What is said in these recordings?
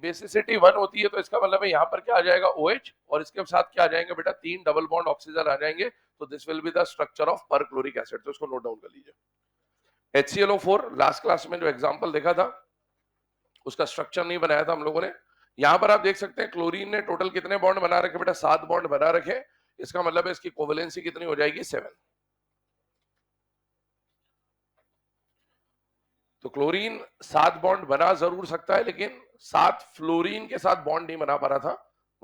Basicity 1 होती है तो इसका मतलब है यहाँ पर क्या आ जाएगा OH और इसके साथ क्या आ जाएंगे बेटा 3 डबल बॉन्ड ऑक्सीजन आ जाएंगे, तो this will be the structure of perchloric acid. तो इसको नोट डाउन कर लीजिए। HClO4 लास्ट क्लास में जो एग्जांपल देखा था उसका स्ट्रक्चर नहीं बनाया था हम लोगों ने। यहां पर आप देख सकते हैं क्लोरीन ने टोटल कितने बॉन्ड बना रखे बेटा 7 बॉन्ड बना रखे। इसका मतलब है इसकी कोवेलेंसी कितनी हो जाएगी 7। तो क्लोरीन 7 बॉन्ड बना जरूर सकता है लेकिन 7 फ्लोरीन के साथ बॉन्ड नहीं बना पा रहा था,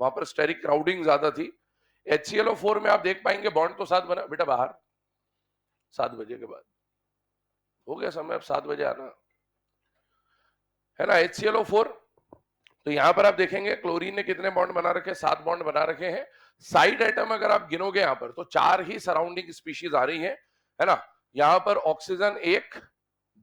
वहां पर स्टेरिक क्राउडिंग ज्यादा थी। HClO4 में आप देख पाएंगे बॉन्ड तो 7 बना बेटा बाहर 7 बजे के बाद हो गया समय, अब 7 बजे आना है ना। HClO4 तो यहां पर आप देखेंगे क्लोरीन ने कितने बॉन्ड बना रखे 7 बॉन्ड बना रखे हैं। साइड एटम अगर आप गिनोगे यहां पर तो 4 ही सराउंडिंग स्पीशीज आ रही है ना। यहां पर ऑक्सीजन 1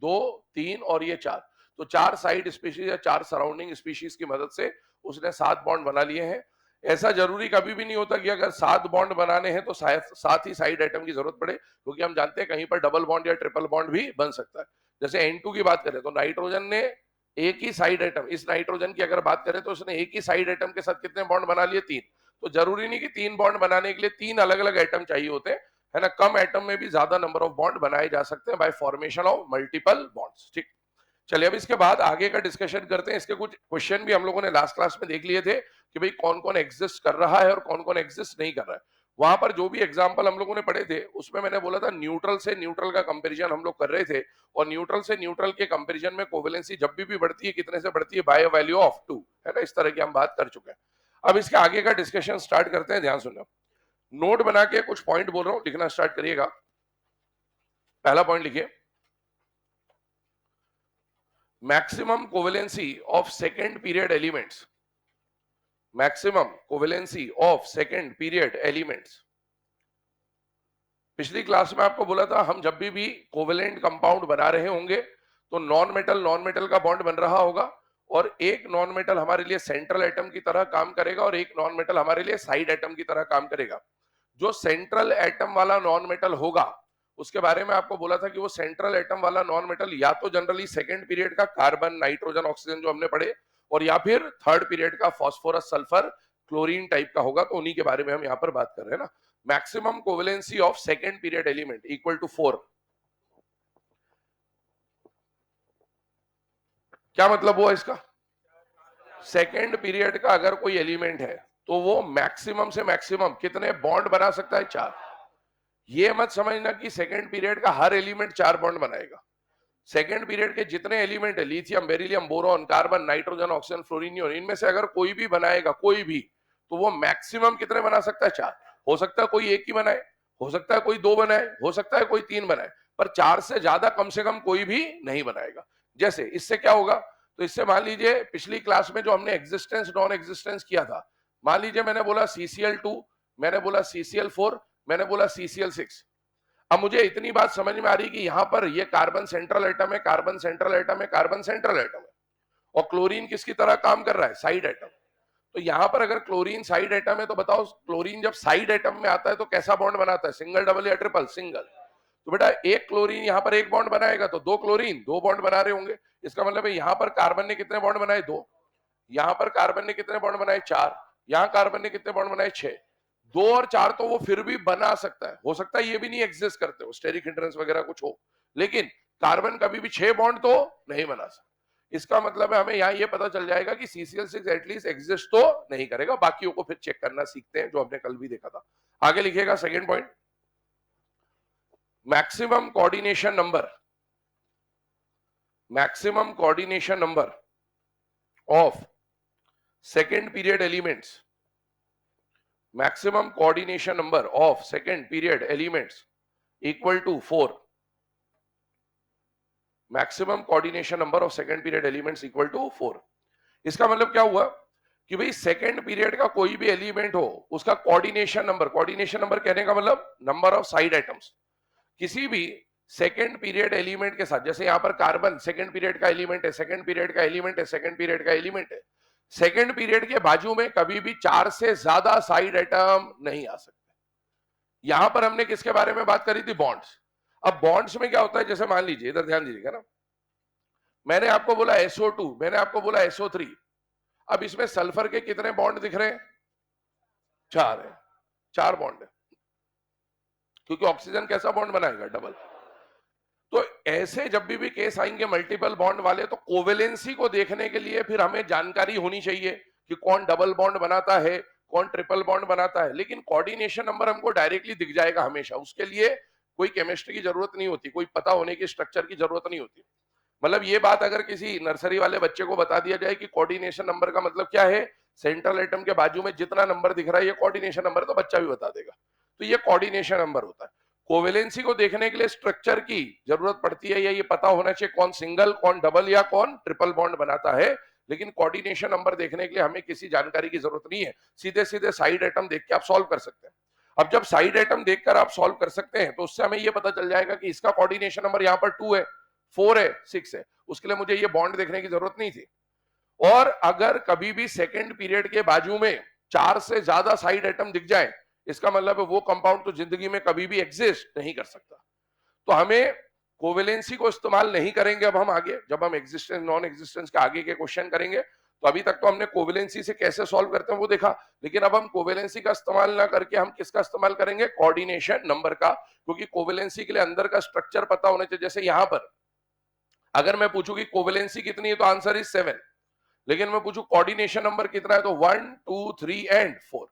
2 3 और ये 4, तो 4 साइड स्पीशीज या 4 सराउंडिंग स्पीशीज की मदद से उसने 7 बॉन्ड बना लिए हैं। ऐसा जरूरी कभी भी नहीं होता कि अगर 7 बॉन्ड बनाने हैं तो साथ ही साइड एटम की जरूरत पड़े, क्योंकि हम जानते हैं कहीं पर डबल बॉन्ड या ट्रिपल बॉन्ड भी बन सकता है। जैसे N2 की बात करें तो नाइट्रोजन ने एक ही साइड एटम, इस नाइट्रोजन की अगर बात करें तो उसने एक ही साइड एटम के साथ कितने बॉन्ड बना लिए 3। तो जरूरी नहीं कि 3 बॉन्ड बनाने के लिए 3 अलग अलग एटम चाहिए होते हैं, है ना। कम एटम में भी ज्यादा नंबर ऑफ बॉन्ड बनाए जा सकते हैं bye formation of multiple bonds. ठीक, चलिए अब इसके बाद आगे का डिस्कशन करते हैं। इसके कुछ क्वेश्चन भी हम लोगों ने लास्ट क्लास में देख लिए थे कि भाई कौन कौन एग्जिस्ट कर रहा है और कौन कौन एग्जिस्ट नहीं कर रहा है। वहां पर जो भी एग्जांपल हम लोगों ने पढ़े थे उसमें मैंने बोला था न्यूट्रल से न्यूट्रल का कंपैरिजन हम लोग कर रहे थे, और न्यूट्रल से न्यूट्रल के कंपैरिजन में कोवेलेंसी जब भी बढ़ती है कितने से बढ़ती है बाय वैल्यू ऑफ 2, है ना। इस तरह की हम बात कर चुके हैं। अब इसके आगे का डिस्कशन स्टार्ट करते हैं। ध्यान सुनो, नोट बना के कुछ पॉइंट बोल रहा हूं, लिखना स्टार्ट करिएगा। पहला पॉइंट लिखिए, maximum covalency of second period elements, maximum covalency of second period elements. पिछली क्लास में आपको बोला था हम जब भी कोवेलेंट कंपाउंड बना रहे होंगे तो नॉन मेटल का बॉन्ड बन रहा होगा, और एक नॉन मेटल हमारे लिए सेंट्रल एटम की तरह काम करेगा और एक नॉन मेटल हमारे लिए साइड एटम की तरह काम करेगा। जो सेंट्रल एटम वाला नॉन मेटल होगा उसके बारे में आपको बोला था कि वो सेंट्रल एटम वाला नॉन मेटल या तो जनरली सेकेंड पीरियड का कार्बन नाइट्रोजन ऑक्सीजन जो हमने पढ़े, और या फिर थर्ड पीरियड का फास्फोरस सल्फर क्लोरीन टाइप का होगा। तो उन्हीं के बारे में हम यहाँ पर बात कर रहे हैं ना। Maximum covalency of second period element equal to 4। क्या मतलब हुआ इसका? सेकेंड पीरियड का अगर कोई एलिमेंट है तो वो मैक्सिमम से मैक्सिमम कितने बॉन्ड बना सकता है? 4। ये मत समझना कि सेकेंड पीरियड का हर एलिमेंट 4 बॉन्ड बनाएगा। सेकेंड पीरियड के जितने एलिमेंट है lithium beryllium boron carbon nitrogen oxygen fluorine, इनमें से अगर कोई भी बनाएगा कोई भी, तो वो मैक्सिमम कितने बना सकता है? 4। हो सकता है कोई एक ही बनाए, हो सकता है कोई 2 बनाए, हो सकता है कोई 3 बनाए, पर 4 से ज्यादा कम से कम कोई भी नहीं बनाएगा। जैसे इससे क्या होगा, तो इससे मान लीजिए पिछली क्लास में जो हमने एग्जिस्टेंस नॉन एग्जिस्टेंस किया था, मान लीजिए मैंने बोला CCl2, मैंने बोला CCl4, मैंने बोला CCl6। अब मुझे इतनी बात समझ में आ रही कि यहां पर ये कार्बन सेंट्रल एटम है, कार्बन सेंट्रल एटम है, कार्बन सेंट्रल एटम है, और क्लोरीन किसकी तरह काम कर रहा है? Side atom. तो यहां पर अगर क्लोरीन साइड एटम है तो बताओ क्लोरीन जब साइड एटम में आता है तो कैसा बॉन्ड बनाता है? सिंगल डबल या ट्रिपल? सिंगल। तो बेटा एक क्लोरीन यहां पर एक बॉन्ड बनाएगा तो 2 क्लोरीन 2 बॉन्ड बना रहे होंगे। इसका मतलब है यहां पर कार्बन ने कितने बॉन्ड बनाए? 2। यहां पर कार्बन ने कितने बॉन्ड बनाए? 4। यहां कार्बन ने कितने बॉन्ड बनाए? 6। 2 और 4 तो वो फिर भी बना सकता है, हो सकता है ये भी नहीं एग्जिस्ट करते हो, स्टेरिक हिंड्रेंस वगैरह कुछ हो, लेकिन कार्बन कभी भी 6 बॉन्ड तो नहीं बना सकता। इसका मतलब है हमें यहाँ ये पता चल जाएगा कि CCl6 एटलीस्ट एग्जिस्ट तो नहीं करेगा। बाकियों को फिर चेक करना सीखते हैं जो हमने कल भी देखा था। आगे लिखिएगा second point, maximum coordination number, maximum coordination number of second period elements, maximum coordination number of second period elements equal to 4। maximum coordination number of second period elements equal to 4। इसका मतलब क्या हुआ कि भाई सेकेंड पीरियड का कोई भी element हो उसका कोऑर्डिनेशन नंबर कहने का मतलब नंबर ऑफ साइड एटम्स, किसी भी सेकेंड पीरियड एलिमेंट के साथ, जैसे यहां पर कार्बन सेकेंड पीरियड का एलिमेंट है, सेकेंड पीरियड का एलिमेंट है, सेकेंड पीरियड का एलिमेंट है, सेकेंड पीरियड के बाजू में कभी भी 4 से ज्यादा साइड एटम नहीं आ सकते। यहां पर हमने किसके बारे में बात करी थी? बॉन्ड्स। अब बॉन्ड्स में क्या होता है, जैसे मान लीजिए इधर ध्यान दीजिएगा ना, मैंने आपको बोला SO2, मैंने आपको बोला SO3। अब इसमें सल्फर के कितने बॉन्ड दिख रहे हैं? 4 है, 4 बॉन्ड है, क्योंकि ऑक्सीजन कैसा बॉन्ड बनाएगा? डबल। तो ऐसे जब भी केस आएंगे मल्टीपल बॉन्ड वाले, तो कोवेलेंसी को देखने के लिए फिर हमें जानकारी होनी चाहिए कि कौन डबल बॉन्ड बनाता है, कौन ट्रिपल बॉन्ड बनाता है। लेकिन कोऑर्डिनेशन नंबर हमको डायरेक्टली दिख जाएगा हमेशा, उसके लिए कोई केमिस्ट्री की जरूरत नहीं होती, कोई पता होने की स्ट्रक्चर की जरूरत नहीं होती। मतलब ये बात अगर किसी नर्सरी वाले बच्चे को बता दिया जाए कि कोऑर्डिनेशन नंबर का मतलब क्या है, सेंट्रल एटम के बाजू में जितना नंबर दिख रहा है ये कोऑर्डिनेशन नंबर, तो बच्चा भी बता देगा। तो ये कोऑर्डिनेशन नंबर होता है। कोवेलेंसी को देखने के लिए स्ट्रक्चर की जरूरत पड़ती है, या ये पता होना चाहिए कौन सिंगल, कौन डबल या कौन ट्रिपल बॉन्ड बनाता है। लेकिन कोऑर्डिनेशन नंबर देखने के लिए हमें किसी जानकारी की जरूरत नहीं है, सीधे सीधे साइड एटम देख के आप सॉल्व कर सकते हैं। अब जब साइड एटम देखकर आप सॉल्व कर सकते हैं, तो उससे हमें यह पता चल जाएगा कि इसका कोऑर्डिनेशन नंबर यहाँ पर 2 है, 4 है, 6 है। उसके लिए मुझे ये बॉन्ड देखने की जरूरत नहीं थी। और अगर कभी भी सेकेंड पीरियड के बाजू में 4 से ज्यादा साइड एटम दिख जाए, इसका मतलब है वो कंपाउंड तो जिंदगी में कभी भी एग्जिस्ट नहीं कर सकता। तो हमें कोवेलेंसी को इस्तेमाल नहीं करेंगे अब हम आगे, जब हम एग्जिस्टेंस नॉन एग्जिस्टेंस के आगे के क्वेश्चन करेंगे। तो अभी तक तो हमने कोवेलेंसी से कैसे सॉल्व करते हैं वो देखा, लेकिन अब हम कोवेलेंसी का इस्तेमाल ना करके हम किसका इस्तेमाल करेंगे? कोऑर्डिनेशन नंबर का। क्योंकि कोवेलेंसी के लिए अंदर का स्ट्रक्चर पता होना चाहिए। जैसे यहां पर अगर मैं पूछूं कि कोवेलेंसी कितनी है, तो आंसर इज 7। लेकिन मैं पूछूं कोऑर्डिनेशन नंबर कितना है, तो 1 2 3 एंड 4।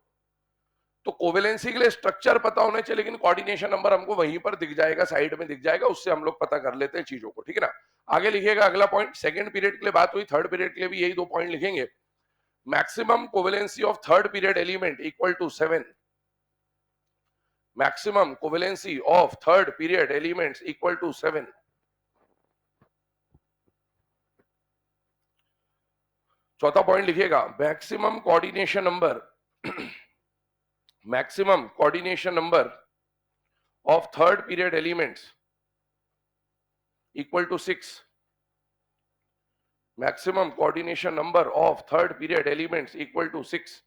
तो कोवेलेंसी के लिए स्ट्रक्चर पता होना चाहिए, लेकिन कोऑर्डिनेशन नंबर हमको वहीं पर दिख जाएगा, साइड में दिख जाएगा, उससे हम लोग पता कर लेते हैं चीजों को। ठीक है ना? आगे लिखिएगा अगला पॉइंट। सेकंड पीरियड के लिए बात हुई, थर्ड पीरियड के लिए भी यही 2 पॉइंट लिखेंगे। Maximum covalency of third period element equal to 7। Maximum covalency of third period elements equal to 7। चौथा पॉइंट लिखिएगा, maximum coordination number maximum coordination number of third period elements equal to 6. Maximum coordination number of third period elements equal to 6.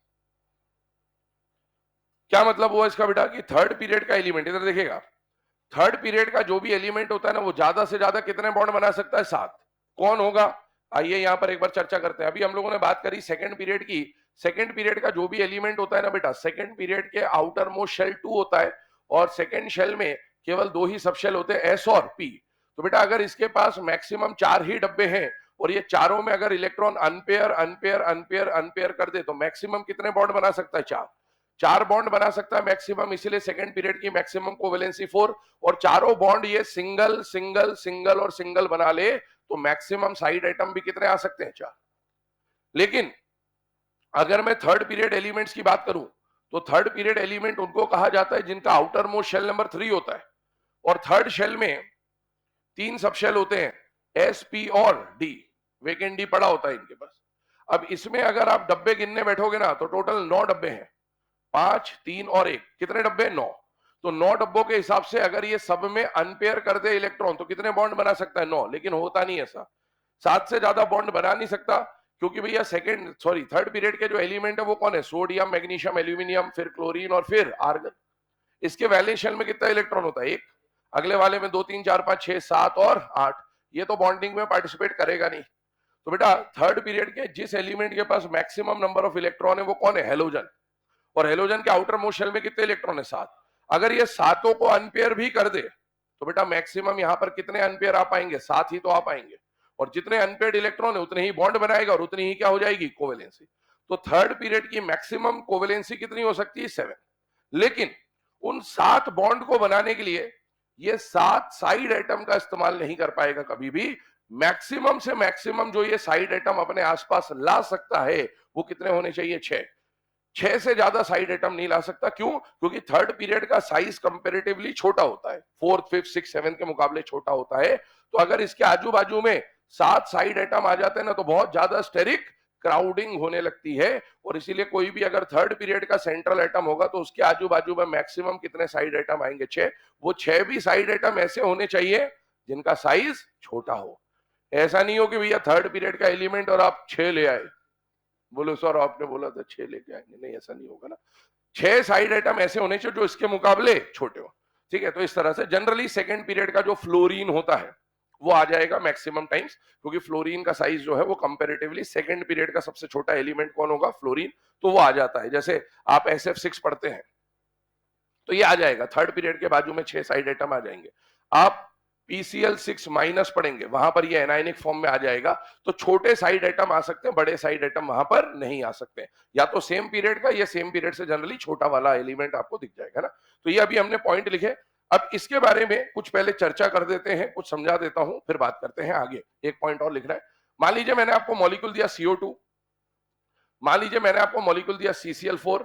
क्या मतलब हुआ इसका बेटा कि third period का element, इधर देखिएगा, थर्ड पीरियड का जो भी एलिमेंट होता है ना, वो ज्यादा से ज्यादा कितने बॉन्ड बना सकता है? 7। कौन होगा? आइए यहां पर एक बार चर्चा करते हैं। अभी हम लोगों ने बात करी सेकंड पीरियड की। सेकंड पीरियड का जो भी एलिमेंट होता है ना बेटा, सेकंड पीरियड के आउटर मोस्ट शेल 2 होता है, और सेकंड शेल में केवल 2 ही सब शेल होते हैं, एस और पी। तो बेटा अगर इसके पास मैक्सिमम 4 ही डब्बे हैं, और ये चारों में अगर electron unpair unpair unpair unpair कर दे, तो मैक्सिमम कितने बॉन्ड बना सकता है? 4 बॉन्ड बना सकता है मैक्सिमम। इसीलिए सेकंड पीरियड की मैक्सिमम कोवेलेंसी 4। और चारों बॉन्ड ये सिंगल सिंगल सिंगल और सिंगल बना ले, तो मैक्सिमम साइड एटम भी कितने आ सकते हैं? 4। लेकिन अगर मैं थर्ड पीरियड एलिमेंट्स की बात करूं, तो थर्ड पीरियड एलिमेंट उनको कहा जाता है जिनका आउटर मोस्ट शेल नंबर 3 होता है, और थर्ड शेल में 3 सब शेल होते हैं, एस पी और डी। वेकेंट डी पड़ा होता है इनके पास। अब इसमें अगर आप डब्बे गिनने बैठोगे ना, तो टोटल 9 डब्बे हैं, 5 3 और 1, कितने डब्बे? 9। तो 9 डब्बों के हिसाब से अगर ये सब में अनपेयर कर दे इलेक्ट्रॉन, तो कितने बॉन्ड बना सकता है? 9। लेकिन होता नहीं ऐसा, 7 से ज्यादा बॉन्ड बना नहीं सकता, क्योंकि भैया थर्ड पीरियड के जो एलिमेंट है वो कौन है? सोडियम, मैग्नीशियम, एल्यूमिनियम, फिर क्लोरीन और फिर आर्गन। इसके वैलेंस शेल में कितना इलेक्ट्रॉन होता है? 1। अगले वाले में 2 3 4 5 6 7 और 8। ये तो बॉन्डिंग में पार्टिसिपेट करेगा नहीं। तो बेटा थर्ड पीरियड के जिस एलिमेंट के पास मैक्सिमम नंबर ऑफ इलेक्ट्रॉन है वो कौन है? हेलोजन। और हेलोजन के आउटर मोस्ट शेल में कितने इलेक्ट्रॉन है? 7। अगर ये सातों को अनपेयर भी कर दे, तो बेटा मैक्सिमम यहां पर कितने अनपेयर आ पाएंगे? 7 ही तो आ पाएंगे। और जितने अनपेयर्ड इलेक्ट्रॉन है उतने ही बॉन्ड बनाएगा, और उतनी ही क्या हो जाएगी? कोवेलेंसी। तो थर्ड पीरियड की मैक्सिमम कोवेलेंसी कितनी हो सकती है? 7। लेकिन उन 7 बॉन्ड को बनाने के लिए ये 7 साइड एटम का इस्तेमाल नहीं कर पाएगा कभी भी। मैक्सिमम से मैक्सिमम जो ये साइड एटम अपने आसपास ला सकता है वो कितने होने चाहिए? 6। 6 से ज्यादा साइड एटम नहीं ला सकता। क्यों? क्योंकि थर्ड पीरियड का साइज कंपैरेटिवली छोटा होता है, फोर्थ फिफ्थ सिक्स सेवन के मुकाबले छोटा होता है। तो अगर इसके आजू बाजू में 7 साइड एटम आ जाते हैं ना, तो बहुत ज्यादा स्टेरिक क्राउडिंग होने लगती है। और इसीलिए कोई भी अगर थर्ड पीरियड का सेंट्रल एटम होगा, तो उसके आजू बाजू में मैक्सिमम कितने साइड एटम आएंगे? 6। वो 6 भी साइड एटम ऐसे होने चाहिए जिनका साइज छोटा हो। ऐसा नहीं हो कि भैया थर्ड पीरियड का एलिमेंट और आप 6 ले आए, बोलो सर आपने बोला था 6 लेके आएंगे, नहीं ऐसा नहीं होगा ना। 6 साइड आइटम ऐसे होने चाहिए जो इसके मुकाबले छोटे हो। ठीक है, तो इस तरह से जनरली सेकंड पीरियड का जो फ्लोरीन होता है वो आ जाएगा मैक्सिमम टाइम्स, क्योंकि फ्लोरीन का साइज जो है वो कंपैरेटिवली सेकंड पीरियड का सबसे छोटा एलिमेंट कौन होगा, फ्लोरीन, तो वो आ जाता है। जैसे आप SF6 पढ़ते हैं तो ये आ जाएगा, थर्ड पीरियड के बाजू में 6 साइड एटम आ जाएंगे। आप PCl6 माइनस पढ़ेंगे, वहां पर ये एनायनिक फॉर्म में आ जाएगा। तो छोटे साइड एटम आ सकते हैं, बड़े साइड एटम वहां पर नहीं आ सकते। या तो सेम पीरियड का, या सेम पीरियड से जनरली छोटा वाला एलिमेंट आपको दिख जाएगा ना। तो ये अभी हमने पॉइंट लिखे। अब इसके बारे में कुछ पहले चर्चा कर देते हैं, कुछ समझा देता हूं, फिर बात करते हैं आगे। एक पॉइंट और लिखना है। मान लीजिए मैंने आपको मॉलिक्यूल दिया CO2, मान लीजिए मैंने आपको मॉलिक्यूल दिया CCl4।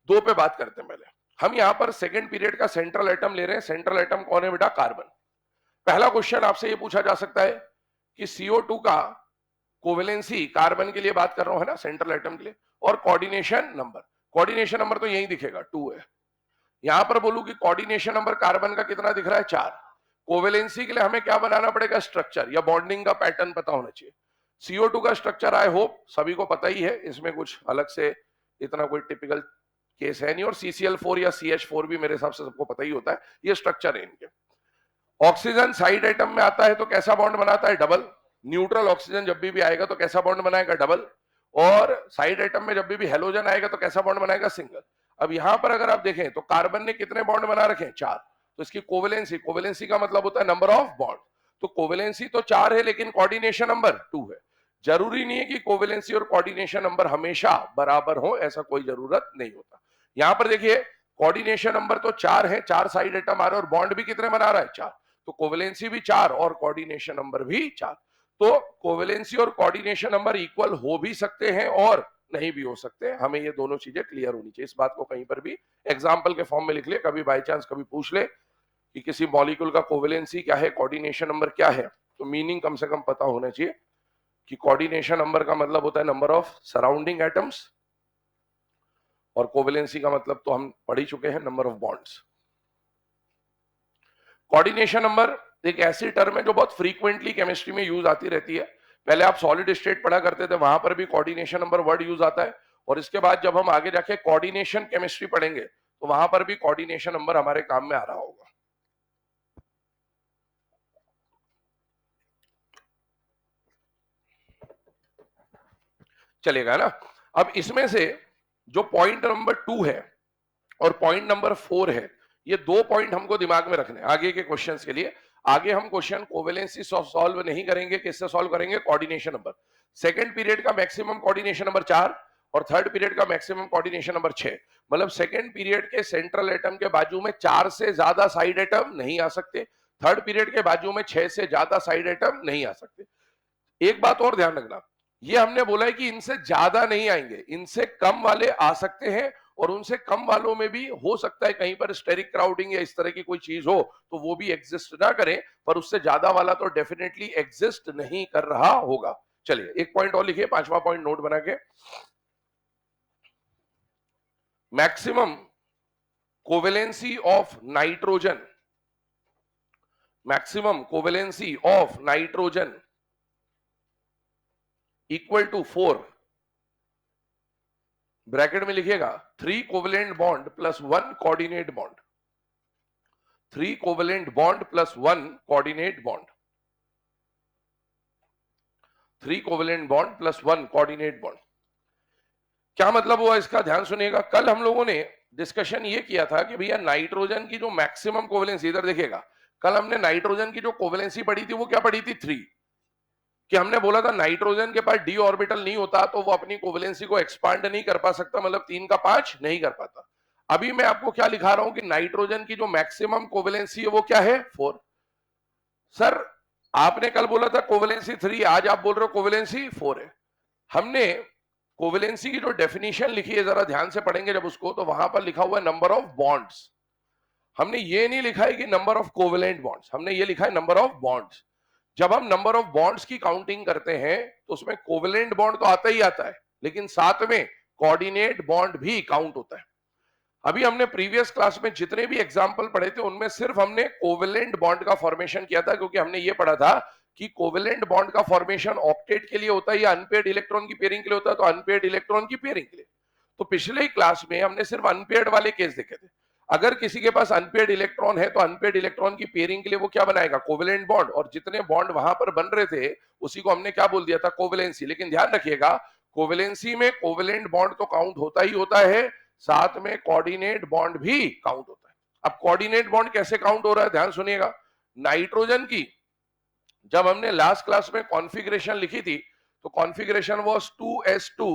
दो पे बात करते हैं पहले। हम यहां पर सेकंड पीरियड का सेंट्रल एटम ले रहे हैं। सेंट्रल एटम कौन है बेटा, कार्बन। पहला क्वेश्चन आपसे ये पूछा जा सकता है कि CO2 का कोवेलेंसी, कार्बन के लिए बात कर रहा हूं है ना, सेंट्रल एटम के लिए, और कोऑर्डिनेशन नंबर। कोऑर्डिनेशन नंबर तो यही दिखेगा, 2 है। यहां पर बोलूं कि कोऑर्डिनेशन नंबर कार्बन का कितना दिख रहा है, 4। कोवेलेंसी के लिए हमें क्या बनाना पड़ेगा, स्ट्रक्चर या बॉन्डिंग का पैटर्न पता होना चाहिए। CO2 का स्ट्रक्चर आई होप सभी को पता ही है, इसमें कुछ अलग से इतना कोई टिपिकल केस है नहीं। और CCl4 या CH4 भी मेरे हिसाब से सबको पता ही होता है, ये स्ट्रक्चर है इनके। ऑक्सीजन साइड एटम में आता है तो कैसा बॉन्ड बनाता है, डबल। न्यूट्रल ऑक्सीजन जब भी आएगा तो कैसा बॉन्ड बनाएगा, डबल। और साइड एटम में जब भी हेलोजन आएगा तो कैसा बॉन्ड बनाएगा, सिंगल। अब यहां पर अगर आप देखें तो कार्बन ने कितने बॉन्ड बना रखे हैं, 4। तो इसकी कोवेलेंसी, कोवेलेंसी का मतलब होता है नंबर ऑफ बॉन्ड। तो कोवेलेंसी तो 4 है, लेकिन कोऑर्डिनेशन नंबर 2 है। जरूरी नहीं है कि कोवेलेंसी और कोऑर्डिनेशन नंबर हमेशा बराबर हो, ऐसा कोई जरूरत नहीं होता। यहां पर देखिए कोऑर्डिनेशन नंबर तो 4 है, 4 साइड एटम आ रहे हैं, और बॉन्ड भी कितने बना रहा है, 4। तो कोवेलेंसी भी 4 और कोऑर्डिनेशन नंबर भी 4। तो कोवेलेंसी और कोऑर्डिनेशन नंबर इक्वल हो भी सकते हैं और नहीं भी हो सकते। हमें ये दोनों चीजें क्लियर होनी चाहिए। इस बात को कहीं पर भी एग्जांपल के फॉर्म में लिख ले, कभी बाय चांस कभी पूछ ले कि किसी मॉलिक्यूल का कोवेलेंसी क्या है, कोऑर्डिनेशन नंबर क्या है, तो मीनिंग कम से कम पता होना चाहिए कि कोऑर्डिनेशन नंबर का मतलब होता है नंबर ऑफ सराउंडिंग एटम्स, और कोवेलेंसी का मतलब तो हम पढ़ ही चुके हैं, number of bonds. Coordination number एक ऐसी टर्म है जो बहुत फ्रीक्वेंटली केमिस्ट्री में यूज आती रहती है। पहले आप सॉलिड स्टेट पढ़ा करते थे, वहां पर भी कोऑर्डिनेशन नंबर वर्ड यूज आता है। और इसके बाद जब हम आगे जाके कोऑर्डिनेशन केमिस्ट्री पढ़ेंगे तो वहां पर भी कोऑर्डिनेशन नंबर हमारे काम में आ रहा होगा। चलेगा ना। अब इसमें से जो पॉइंट नंबर 2 है और पॉइंट नंबर 4 है, ये 2 पॉइंट हमको दिमाग में रखने आगे के क्वेश्चंस के लिए। आगे हम क्वेश्चन कोवेलेंसी सॉल्व नहीं करेंगे, किससे सॉल्व करेंगे, कोऑर्डिनेशन नंबर। सेकंड पीरियड का मैक्सिमम कोऑर्डिनेशन नंबर 4 और थर्ड पीरियड का मैक्सिमम कोऑर्डिनेशन नंबर 6। मतलब सेकंड पीरियड के सेंट्रल एटम के बाजू में 4 से ज्यादा साइड एटम नहीं आ सकते, थर्ड पीरियड के बाजू में 6 से ज्यादा साइड एटम नहीं आ सकते। एक बात और ध्यान रखना, ये हमने बोला है कि इनसे ज्यादा नहीं आएंगे, इनसे कम वाले आ सकते हैं, और उनसे कम वालों में भी हो सकता है कहीं पर स्टेरिक क्राउडिंग या इस तरह की कोई चीज हो तो वो भी एग्जिस्ट ना करे, पर उससे ज्यादा वाला तो डेफिनेटली एग्जिस्ट नहीं कर रहा होगा। चलिए एक पॉइंट और लिखिए, 5वां पॉइंट नोट बना के। Maximum covalency of nitrogen, maximum covalency of nitrogen equal to 4, bracket में लिखिएगा 3 covalent bond plus 1 coordinate bond, 3 covalent bond plus 1 coordinate bond, 3 covalent bond plus 1 coordinate bond. क्या मतलब हुआ इसका, ध्यान सुनिएगा। कल हम लोगों ने डिस्कशन ये किया था कि भैया नाइट्रोजन की जो मैक्सिमम कोवेलेंसी, इधर देखिएगा, कल हमने नाइट्रोजन की जो कोवेलेंसी पढ़ी थी वो क्या पढ़ी थी, 3। कि हमने बोला था नाइट्रोजन के पास डी ऑर्बिटल नहीं होता तो वो अपनी कोवेलेंसी को एक्सपांड नहीं कर पा सकता, मतलब 3 का 5 नहीं कर पाता। अभी मैं आपको क्या लिखा रहा हूं कि नाइट्रोजन की जो मैक्सिमम कोवेलेंसी है वो क्या है, 4। सर आपने कल बोला था कोवेलेंसी 3, आज आप बोल रहे हो कोवेलेंसी 4 है। हमने कोवेलेंसी की जो डेफिनेशन लिखी है, जरा ध्यान से पढ़ेंगे जब उसको, तो वहां पर लिखा हुआ है नंबर ऑफ बॉन्ड्स। हमने ये नहीं लिखा है कि नंबर ऑफ कोवेलेंट बॉन्ड्स, हमने ये लिखा है नंबर ऑफ बॉन्ड्स। जब हम नंबर ऑफ बॉन्ड्स की काउंटिंग करते हैं तो उसमें कोवेलेंट बॉन्ड तो आता ही आता है, लेकिन साथ में कोऑर्डिनेट बॉन्ड भी काउंट होता है। अभी हमने प्रीवियस क्लास में जितने भी एग्जांपल पढ़े थे उनमें सिर्फ हमने कोवेलेंट बॉन्ड का फॉर्मेशन किया था, क्योंकि हमने ये पढ़ा था कि कोवेलेंट बॉन्ड का फॉर्मेशन ऑक्टेट के लिए होता है या अनपेयर्ड इलेक्ट्रॉन की पेयरिंग के लिए होता है, तो अनपेयर्ड इलेक्ट्रॉन की पेयरिंग के लिए। तो पिछले क्लास में हमने सिर्फ अनपेयर्ड वाले केस देखे थे। अगर किसी के पास अनपेयर्ड इलेक्ट्रॉन है तो अनपेयर्ड इलेक्ट्रॉन की पेयरिंग के लिए वो क्या बनाएगा, कोवेलेंट बॉन्ड, और जितने बॉन्ड वहां पर बन रहे थे उसी को हमने क्या बोल दिया था, कोवेलेंसी। लेकिन ध्यान रखिएगा, कोवेलेंसी में कोवेलेंट बॉन्ड तो काउंट होता ही होता है, साथ में कोऑर्डिनेट बॉन्ड भी काउंट होता है। अब कोऑर्डिनेट बॉन्ड कैसे काउंट हो रहा है, ध्यान सुनिएगा। नाइट्रोजन की जब हमने लास्ट क्लास में कॉन्फ़िगरेशन लिखी थी तो कॉन्फ़िगरेशन वाज 2s2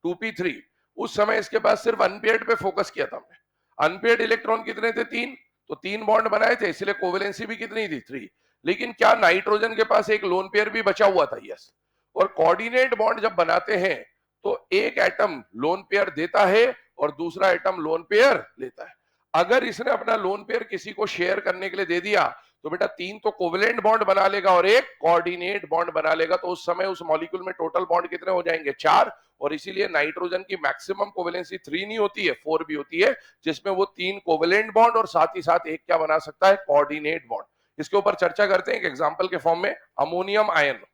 2p3। उस समय इसके पास सिर्फ अनपेयर्ड पे फोकस किया था हमने। अनपेयर्ड इलेक्ट्रॉन कितने थे, 3, तो 3 बॉन्ड बनाए थे, इसलिए कोवेलेंसी भी कितनी थी, 3। लेकिन क्या नाइट्रोजन के पास एक लोन पेयर भी बचा हुआ था, यस। और कोऑर्डिनेट बॉन्ड जब बनाते हैं तो एक एटम लोन पेयर देता है और दूसरा एटम लोन पेयर लेता है। अगर इसने अपना लोन पेयर किसी को शेयर करने के लिए दे दिया तो बेटा 3 तो कोवेलेंट बॉन्ड बना लेगा और एक कोऑर्डिनेट बॉन्ड बना लेगा, तो उस समय उस मॉलिक्यूल में टोटल बॉन्ड कितने हो जाएंगे, 4। और इसीलिए नाइट्रोजन की मैक्सिमम कोवेलेंसी 3 नहीं होती है, 4 भी होती है, जिसमें वो 3 कोवेलेंट बॉन्ड और साथ ही साथ एक क्या बना सकता है, कोऑर्डिनेट बॉन्ड। इसके ऊपर चर्चा करते हैं एक एग्जांपल के फॉर्म में, अमोनियम आयन।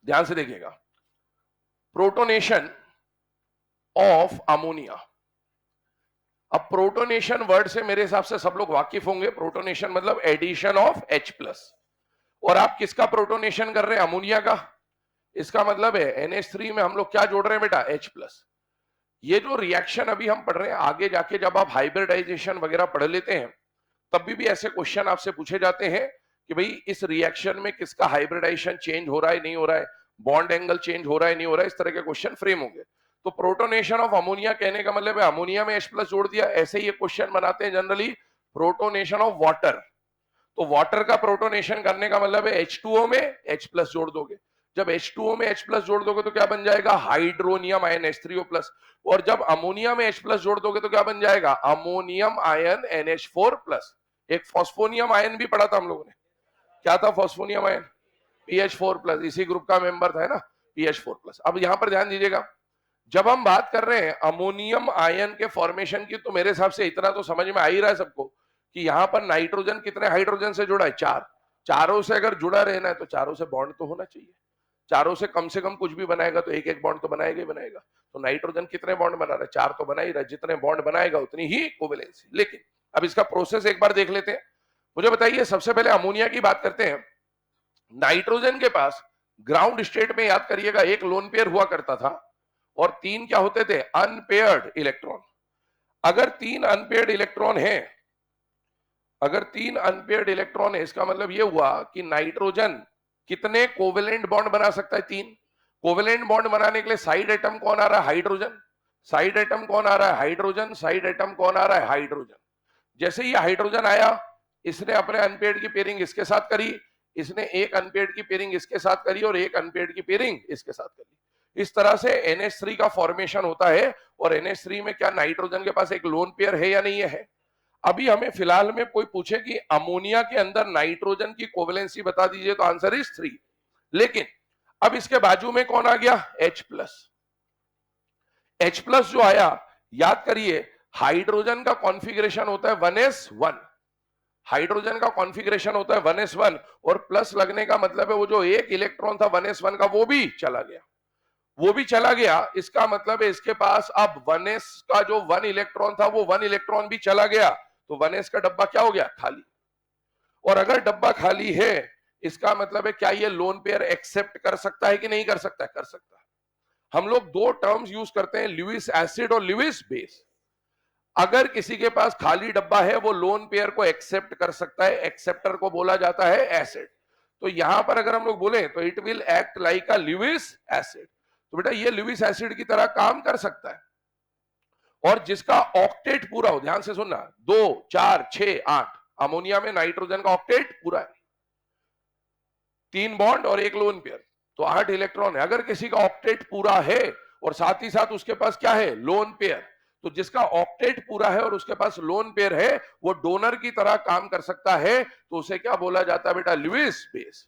ध्यान से देखिएगा, प्रोटोनेशन ऑफ अमोनिया। अब प्रोटोनेशन वर्ड से मेरे हिसाब से सब लोग वाकिफ होंगे। प्रोटोनेशन मतलब एडिशन ऑफ H+, और आप किसका प्रोटोनेशन कर रहे हैं, अमोनिया का। इसका मतलब है NH3 में हम लोग क्या जोड़ रहे हैं बेटा, H+। ये जो रिएक्शन अभी हम पढ़ रहे हैं, आगे जाके जब आप हाइब्रिडाइजेशन वगैरह पढ़ लेते हैं तब भी ऐसे क्वेश्चन आपसे पूछे जाते हैं कि भाई इस रिएक्शन में किसका हाइब्रिडाइजेशन चेंज हो रहा है, नहीं हो रहा है, बॉन्ड एंगल चेंज हो रहा है, नहीं हो रहा है, इस तरह के क्वेश्चन फ्रेम होंगे। तो प्रोटोनेशन ऑफ अमोनिया कहने का मतलब है अमोनिया में H+ जोड़ दिया। ऐसे ही ये क्वेश्चन बनाते हैं जनरली, प्रोटोनेशन ऑफ वाटर। तो वाटर का प्रोटोनेशन करने का मतलब है H2O में H+ जोड़ दोगे। जब H2O में H+ जोड़ दोगे तो क्या बन जाएगा, हाइड्रोनियम आयन H3O+। और जब अमोनिया में H+ जोड़ दोगे तो क्या बन जाएगा, अमोनियम आयन NH4+। एक फॉस्फोनियम आयन भी पढ़ा था हम लोगों ने, क्या था फॉस्फोनियम आयन, PH4+, इसी ग्रुप का मेंबर था, है ना, PH4+। अब यहां पर ध्यान दीजिएगा, जब हम बात कर रहे हैं अमोनियम आयन के फॉर्मेशन की, तो मेरे हिसाब से इतना तो समझ में आ ही रहा है सबको कि यहां पर नाइट्रोजन कितने हाइड्रोजन से जुड़ा है, 4। चारों से अगर जुड़ा रहना है तो चारों से बॉन्ड तो होना चाहिए। चारों से कम कुछ भी बनाएगा तो एक एक बॉन्ड तो बनाएगा ही बनाएगा। तो नाइट्रोजन कितने बॉन्ड बना रहा है, 4 तो बना ही रहा है। जितने बॉन्ड बनाएगा उतनी ही कोवेलेंसी। लेकिन अब इसका प्रोसेस एक बार देख लेते हैं। मुझे बताइए, सबसे पहले अमोनिया की बात करते हैं। नाइट्रोजन के पास ग्राउंड स्टेट में याद करिएगा एक लोन पेयर हुआ करता था और 3 क्या होते थे, अनपेयर्ड इलेक्ट्रॉन। अगर 3 अनपेयर्ड इलेक्ट्रॉन है, अगर 3 अनपेयर्ड इलेक्ट्रॉन है, इसका मतलब यह हुआ कि नाइट्रोजन कितने कोवेलेंट बॉन्ड बना सकता है, 3। कोवेलेंट बॉन्ड बनाने के लिए साइड एटम कौन आ रहा है, हाइड्रोजन। साइड एटम कौन आ रहा है, हाइड्रोजन। साइड एटम कौन आ रहा है, हाइड्रोजन। जैसे ही हाइड्रोजन आया, इसने अपने अनपेयर्ड की पेयरिंग इसके साथ करी, इसने एक अनपेयर्ड की पेयरिंग इसके साथ करी और एक अनपेयर्ड की पेयरिंग इसके साथ करी। इस तरह से NH3 का फॉर्मेशन होता है। और NH3 में क्या नाइट्रोजन के पास एक लोन पेयर है या नहीं है। अभी हमें फिलहाल में कोई पूछे कि अमोनिया के अंदर नाइट्रोजन की कोवेलेंसी बता दीजिए, तो आंसर इज 3। लेकिन अब इसके बाजू में कौन आ गया, H+। H+ जो आया, याद करिए हाइड्रोजन का कॉन्फ़िगरेशन होता है 1s1। हाइड्रोजन का कॉन्फ़िगरेशन होता है 1s1, और प्लस लगने का मतलब है वो जो एक इलेक्ट्रॉन था 1s1 का वो भी चला गया, वो भी चला गया। इसका मतलब है इसके पास अब 1s का जो 1 इलेक्ट्रॉन था वो 1 इलेक्ट्रॉन भी चला गया, तो 1s का डब्बा क्या हो गया, खाली। और अगर डब्बा खाली है, इसका मतलब है क्या ये लोन पेयर एक्सेप्ट कर सकता है कि नहीं कर सकता है, कर सकता है। हम लोग 2 टर्म्स यूज करते हैं, ल्यूइस एसिड और ल्यूइस बेस। अगर किसी के पास खाली डब्बा है, वो लोन पेयर को एक्सेप्ट कर सकता है, एक्सेप्टर को बोला जाता है एसिड। तो यहां पर अगर हम लोग बोले तो it will act like a Lewis acid. तो बेटा ये ल्यूइस एसिड की तरह काम कर सकता है। और जिसका ऑक्टेट पूरा हो, ध्यान से सुनना, 2 4 6 8, अमोनिया में नाइट्रोजन का ऑक्टेट पूरा है, 3 बॉन्ड और एक लोन पेयर, तो 8 इलेक्ट्रॉन है। अगर किसी का ऑक्टेट पूरा है और साथ ही साथ उसके पास क्या है, लोन पेयर, तो जिसका ऑक्टेट पूरा है और उसके पास लोन पेयर है, वो डोनर की तरह काम कर सकता है, तो उसे क्या बोला जाता है बेटा, ल्यूइस बेस।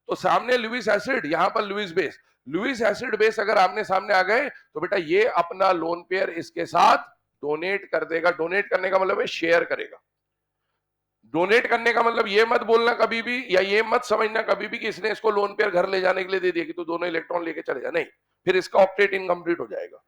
तो सामने ल्यूइस एसिड, यहां पर Lewis base. Lewis acid base अगर आमने सामने आ गए तो बेटा ये अपना लोन पेयर इसके साथ डोनेट कर देगा। डोनेट करने का मतलब है शेयर करेगा। डोनेट करने का मतलब ये मत बोलना कभी भी, या ये मत समझना कभी भी कि इसने इसको लोन पेयर घर ले जाने के लिए दे दिया कि तू दोनों इलेक्ट्रॉन लेके चले जा, नहीं, फिर इसका ऑक्टेट इनकम्प्लीट हो जाएगा।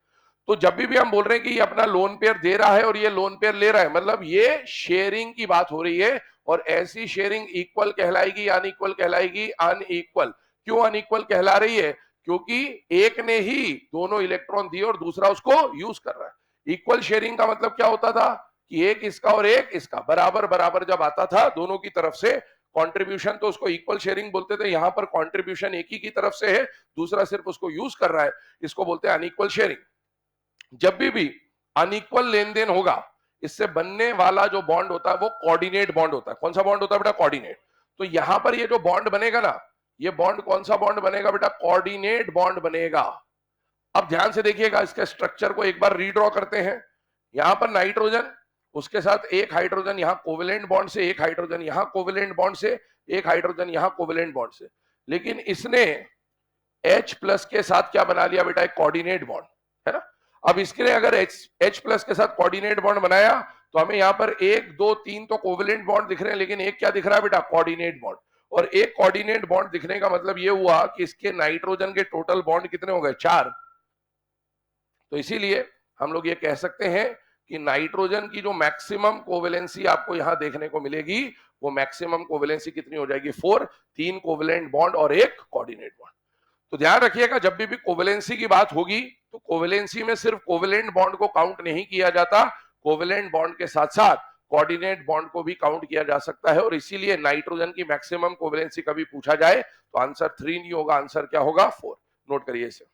तो जब भी हम बोल रहे हैं कि ये अपना लोन पेयर दे रहा है और ये लोन पेयर ले रहा है, मतलब ये शेयरिंग की बात हो रही है। और ऐसी शेयरिंग इक्वल कहलाएगी, अनइक्वल कहलाएगी? अनइक्वल। क्यों अनइक्वल कहला रही है? क्योंकि एक ने ही दोनों इलेक्ट्रॉन दिए और दूसरा उसको यूज कर रहा है। इक्वल शेयरिंग का मतलब क्या होता था कि एक इसका और एक इसका, बराबर बराबर जब आता था दोनों की तरफ से कंट्रीब्यूशन, तो उसको इक्वल शेयरिंग बोलते थे। यहां पर कंट्रीब्यूशन एक ही की तरफ से है, दूसरा सिर्फ उसको यूज कर रहा है, इसको बोलते हैं अनइक्वल शेयरिंग। जब भी अनइक्वल लेन देन होगा, इससे बनने वाला जो बॉन्ड होता है वो कोऑर्डिनेट बॉन्ड होता है। कौन सा बॉन्ड होता है बेटा? कोऑर्डिनेट। तो यहां पर ये जो बॉन्ड बनेगा ना, ये बॉन्ड कौन सा बॉन्ड बनेगा बेटा? कोऑर्डिनेट बॉन्ड बनेगा। अब ध्यान से देखिएगा, इसके स्ट्रक्चर को एक बार रीड्रॉ करते हैं। यहां पर नाइट्रोजन, उसके साथ एक हाइड्रोजन यहां कोवेलेंट बॉन्ड से, एक हाइड्रोजन यहां कोवेलेंट बॉन्ड से, एक हाइड्रोजन यहां कोवेलेंट बॉन्ड से। लेकिन इसने H प्लस के साथ क्या बना लिया बेटा? एक कोऑर्डिनेट बॉन्ड, है ना। अब इसके लिए अगर H प्लस के साथ कोऑर्डिनेट बॉन्ड बनाया तो हमें यहाँ पर 1 2 3 तो कोवेलेंट बॉन्ड दिख रहे हैं, लेकिन एक क्या दिख रहा है बेटा? Coordinate bond. और एक कोऑर्डिनेट बॉन्ड दिखने का मतलब ये हुआ कि इसके नाइट्रोजन के टोटल बॉन्ड कितने हो गए? 4। तो इसीलिए हम लोग ये कह सकते हैं कि नाइट्रोजन की जो मैक्सिमम कोवेलेंसी आपको यहां देखने को मिलेगी, वो मैक्सिमम कोवेलेंसी कितनी हो जाएगी? 4। 3 कोवेलेंट बॉन्ड और एक कोऑर्डिनेट बॉन्ड। तो ध्यान रखिएगा, जब भी कोवेलेंसी की बात होगी तो कोवेलेंसी में सिर्फ कोवेलेंट बॉन्ड को काउंट नहीं किया जाता, कोवेलेंट बॉन्ड के साथ साथ कोऑर्डिनेट बॉन्ड को भी काउंट किया जा सकता है। और इसीलिए नाइट्रोजन की मैक्सिमम कोवेलेंसी कभी पूछा जाए तो आंसर 3 नहीं होगा, आंसर क्या होगा? 4। नोट करिए इसे।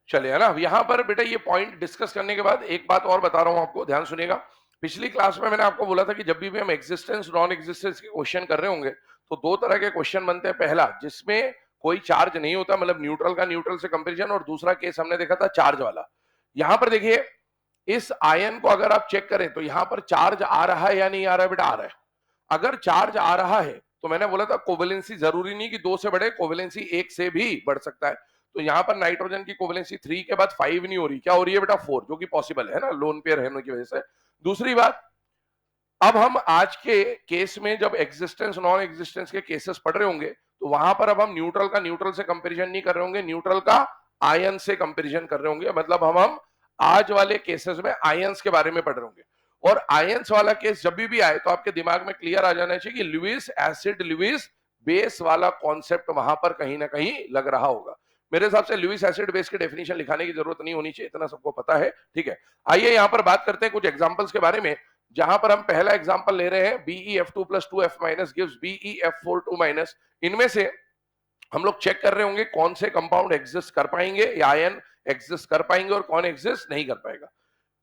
चलिए, है ना। यहां पर बेटा ये पॉइंट डिस्कस करने के बाद एक बात और बता रहा हूं आपको, ध्यान सुनिएगा। पिछली क्लास में मैंने आपको बोला था कि जब भी हम एग्जिस्टेंस नॉन एग्जिस्टेंस के क्वेश्चन कर रहे होंगे तो दो तरह के क्वेश्चन बनते हैं। पहला जिसमें कोई चार्ज नहीं होता, मतलब न्यूट्रल का न्यूट्रल से कंपेरिजन, और दूसरा केस हमने देखा था चार्ज वाला। यहां पर देखिए, इस आयन को अगर आप चेक करें तो यहां पर चार्ज आ रहा है या नहीं आ रहा है बेटा? आ रहा है। अगर चार्ज आ रहा है तो मैंने बोला था कोवेलेंसी जरूरी नहीं कि 2 से बढ़े, कोवेलेंसी 1 से भी बढ़ सकता है। तो यहाँ पर नाइट्रोजन की कोवेलेंसी 3 के बाद 5 नहीं हो रही, क्या हो रही है बेटा? 4, जो कि पॉसिबल है ना, लोन पेयर होने की वजह से। दूसरी बात, अब हम आज के केस में जब एग्जिस्टेंस नॉन एग्जिस्टेंस के केसेस पढ़ रहे होंगे तो वहां पर अब हम न्यूट्रल का न्यूट्रल से कंपेरिजन नहीं कर रहे होंगे, न्यूट्रल का आयन से कंपेरिजन कर रहे होंगे। मतलब हम आज वाले केसेस में आयंस के बारे में पढ़ रहे होंगे। और आयंस वाला केस जब भी आए तो आपके दिमाग में क्लियर आ जाना चाहिए कि लुईस एसिड लुईस बेस वाला कॉन्सेप्ट वहां पर कहीं ना कहीं लग रहा होगा। मेरे हिसाब से लुईस एसिड बेस की डेफिनेशन लिखाने की जरूरत नहीं होनी चाहिए, इतना सबको पता है, ठीक है। आइए यहां पर बात करते हैं कुछ एग्जांपल्स के बारे में, जहां पर हम पहला एग्जांपल ले रहे हैं BeF2 + 2F- गिव्स BeF4 2-। इनमें से हम लोग चेक कर रहे होंगे कौन से कंपाउंड एग्जिस्ट कर पाएंगे या आयन एग्जिस्ट कर पाएंगे और कौन एग्जिस्ट नहीं कर पाएगा।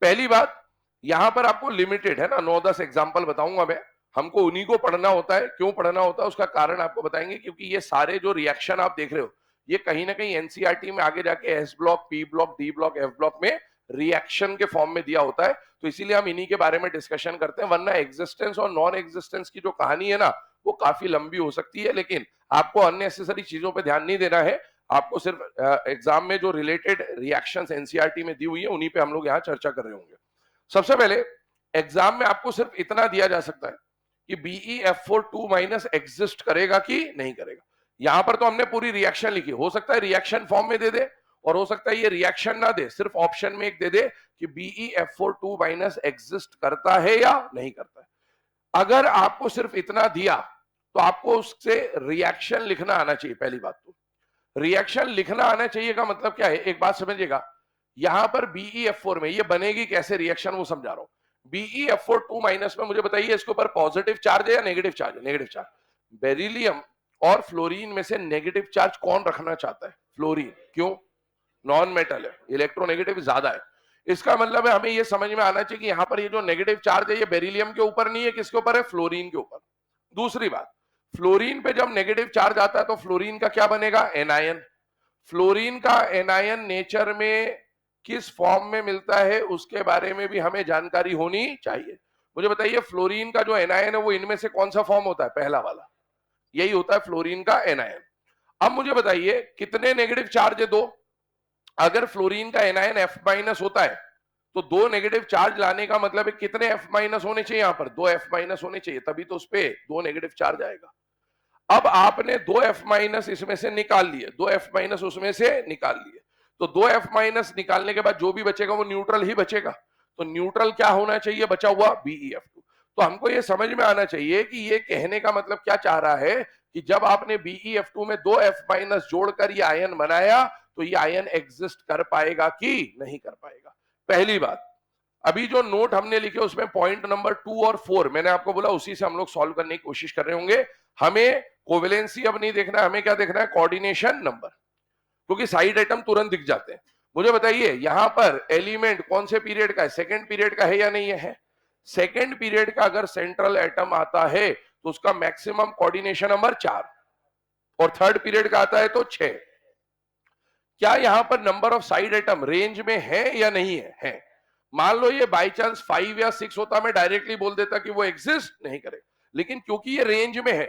पहली बात, यहां पर आपको लिमिटेड है ना 9-10 एग्जांपल बताऊंगा मैं, हमको उन्हीं को पढ़ना होता है। क्यों पढ़ना होता है उसका कारण आपको बताएंगे, क्योंकि ये सारे जो रिएक्शन आप देख रहे हो ये कहीं ना कहीं एनसीईआरटी में आगे जाके S block, P block, D block, F block में रिएक्शन के फॉर्म में दिया होता है। तो इसीलिए हम इन्हीं के बारे में डिस्कशन करते हैं, वरना एग्जिस्टेंस और नॉन एग्जिस्टेंस की जो कहानी है ना वो काफी लंबी हो सकती है। लेकिन आपको अननेसेसरी चीजों पे ध्यान नहीं देना है, आपको सिर्फ एग्जाम में जो रिलेटेड रिएक्शंस एनसीईआरटी में दी हुई है उन्हीं पे हम लोग यहाँ चर्चा कर रहे होंगे। सबसे पहले एग्जाम में आपको सिर्फ इतना दिया जा सकता है कि BeF4 2- एग्जिस्ट करेगा कि नहीं करेगा। यहां पर तो हमने पूरी रिएक्शन लिखी, हो सकता है रिएक्शन फॉर्म में दे दे, और हो सकता है ये रिएक्शन ना दे, सिर्फ ऑप्शन में एक दे दे कि BeF42 माइनस एग्जिस्ट करता है या नहीं करता है। अगर आपको सिर्फ इतना दिया तो आपको उससे रिएक्शन लिखना आना चाहिए। पहली बात तो रिएक्शन लिखना आना चाहिए का मतलब क्या है, एक बात समझिएगा, यहां पर BeF4 में ये बनेगी कैसे रिएक्शन वो समझा रहा हूं। BeF42 माइनस में मुझे बताइए इसके ऊपर पॉजिटिव चार्ज है या नेगेटिव चार्ज है? Negative charge. बेरिलियम और फ्लोरीन में से नेगेटिव चार्ज कौन रखना चाहता है? फ्लोरीन। क्यों? नॉन मेटल है, इलेक्ट्रोनेगेटिव ज्यादा है। इसका मतलब है हमें ये समझ में आना चाहिए कि यहां पर ये जो नेगेटिव चार्ज है ये बेरिलियम के ऊपर नहीं है, किसके ऊपर है? फ्लोरीन के ऊपर। दूसरी बात, फ्लोरीन पे जब नेगेटिव चार्ज आता है तो फ्लोरीन का क्या बनेगा? एनायन। फ्लोरीन का एनायन नेचर में किस फॉर्म में मिलता है उसके बारे में भी हमें जानकारी होनी चाहिए। मुझे बताइए फ्लोरीन का जो एनायन है वो इनमें से कौन सा फॉर्म होता है? पहला वाला, यही होता है फ्लोरीन का एनायन। अब मुझे बताइए कितने नेगेटिव चार्ज है? दो। अगर फ्लोरीन का एनायन F माइनस होता है तो दो नेगेटिव चार्ज लाने का मतलब है कितने F माइनस होने चाहिए? यहां पर दो F माइनस होने चाहिए, तभी तो उस पे दो नेगेटिव चार्ज आएगा। अब आपने दो F माइनस इसमें से निकाल लिए, दो F माइनस उसमें से निकाल लिए, तो दो F माइनस निकालने के बाद जो भी बचेगा वो न्यूट्रल ही बचेगा। तो न्यूट्रल क्या होना चाहिए बचा हुआ? BeF2। तो हमको ये समझ में आना चाहिए कि ये कहने का मतलब क्या चाह रहा है कि जब आपने BeF2 में दो F माइनस जोड़कर ये आयन बनाया तो ये आयन एग्जिस्ट कर पाएगा कि नहीं कर पाएगा? पहली बात। अभी जो नोट हमने लिखे उसमें पॉइंट नंबर 2 और 4 मैंने आपको बोला उसी से हम लोग सॉल्व करने की कोशिश कर रहे होंगे। हमें कोवेलेंसी अब नहीं देखना है, हमें क्या देखना है? कोऑर्डिनेशन नंबर, क्योंकि साइड आइटम तुरंत दिख जाते हैं। मुझे बताइए यहां पर एलिमेंट कौन से पीरियड का है? सेकेंड पीरियड का है या नहीं है? सेकेंड पीरियड का अगर सेंट्रल एटम आता है तो उसका मैक्सिमम कोऑर्डिनेशन नंबर 4 और थर्ड पीरियड का आता है तो 6। क्या यहां पर number of side item range में है या नहीं है? है। मान लो ये बाई चांस 5 या 6 होता, मैं डायरेक्टली बोल देता कि वो एग्जिस्ट नहीं करेगा, लेकिन क्योंकि ये रेंज में है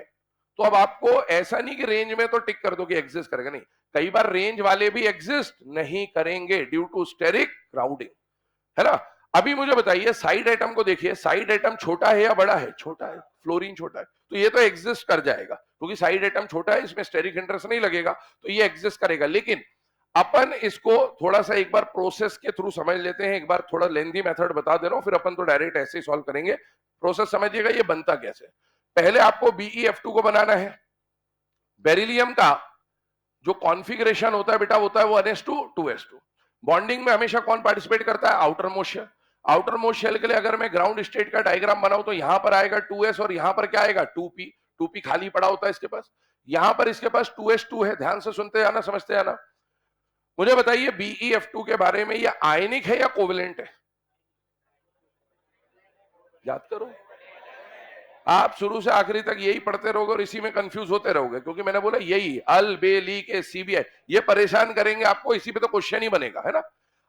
तो अब आपको ऐसा नहीं कि रेंज में तो टिक कर दो कि एग्जिस्ट करेगा, नहीं, कई बार रेंज वाले भी एग्जिस्ट नहीं करेंगे ड्यू टू स्टेरिक क्राउडिंग, है ना। अभी मुझे बताइए साइड आइटम को देखिए, साइड आइटम छोटा है या बड़ा है? छोटा है, फ्लोरीन छोटा है, तो ये तो एग्जिस्ट कर जाएगा क्योंकि साइड आइटम छोटा है, इसमें स्टेरिक इंटरेस्ट नहीं लगेगा तो ये एग्जिस्ट करेगा। लेकिन अपन इसको थोड़ा सा एक बार प्रोसेस के थ्रू समझ लेते हैं, एक बार थोड़ा लेंथी मेथड बता दे रहा हूं, फिर अपन तो डायरेक्ट ऐसे ही सॉल्व करेंगे। प्रोसेस समझिएगा ये बनता कैसे। पहले आपको BeF2 को बनाना है। बेरिलियम का जो कॉन्फ़िगरेशन होता है बेटा होता है वो 1s2 2s2। बॉन्डिंग में हमेशा कौन पार्टिसिपेट करता है? Outermost shell. Outermost shell के लिए अगर मैं ग्राउंड स्टेट का डायग्राम बनाऊं तो यहां पर आएगा 2s और यहां पर क्या आएगा? 2p। 2p खाली पड़ा होता है इसके पास, यहां पर इसके पास 2s2 है। ध्यान से सुनते जाना, समझते जाना। मुझे बताइए BeF2 के बारे में, ये आयनिक है या कोवेलेंट है? याद करो, आप शुरू से आखिरी तक यही पढ़ते रहोगे और इसी में कंफ्यूज होते रहोगे, क्योंकि मैंने बोला यही अल बे ली के CBI ये परेशान करेंगे आपको, इसी पे तो क्वेश्चन ही बनेगा, है ना।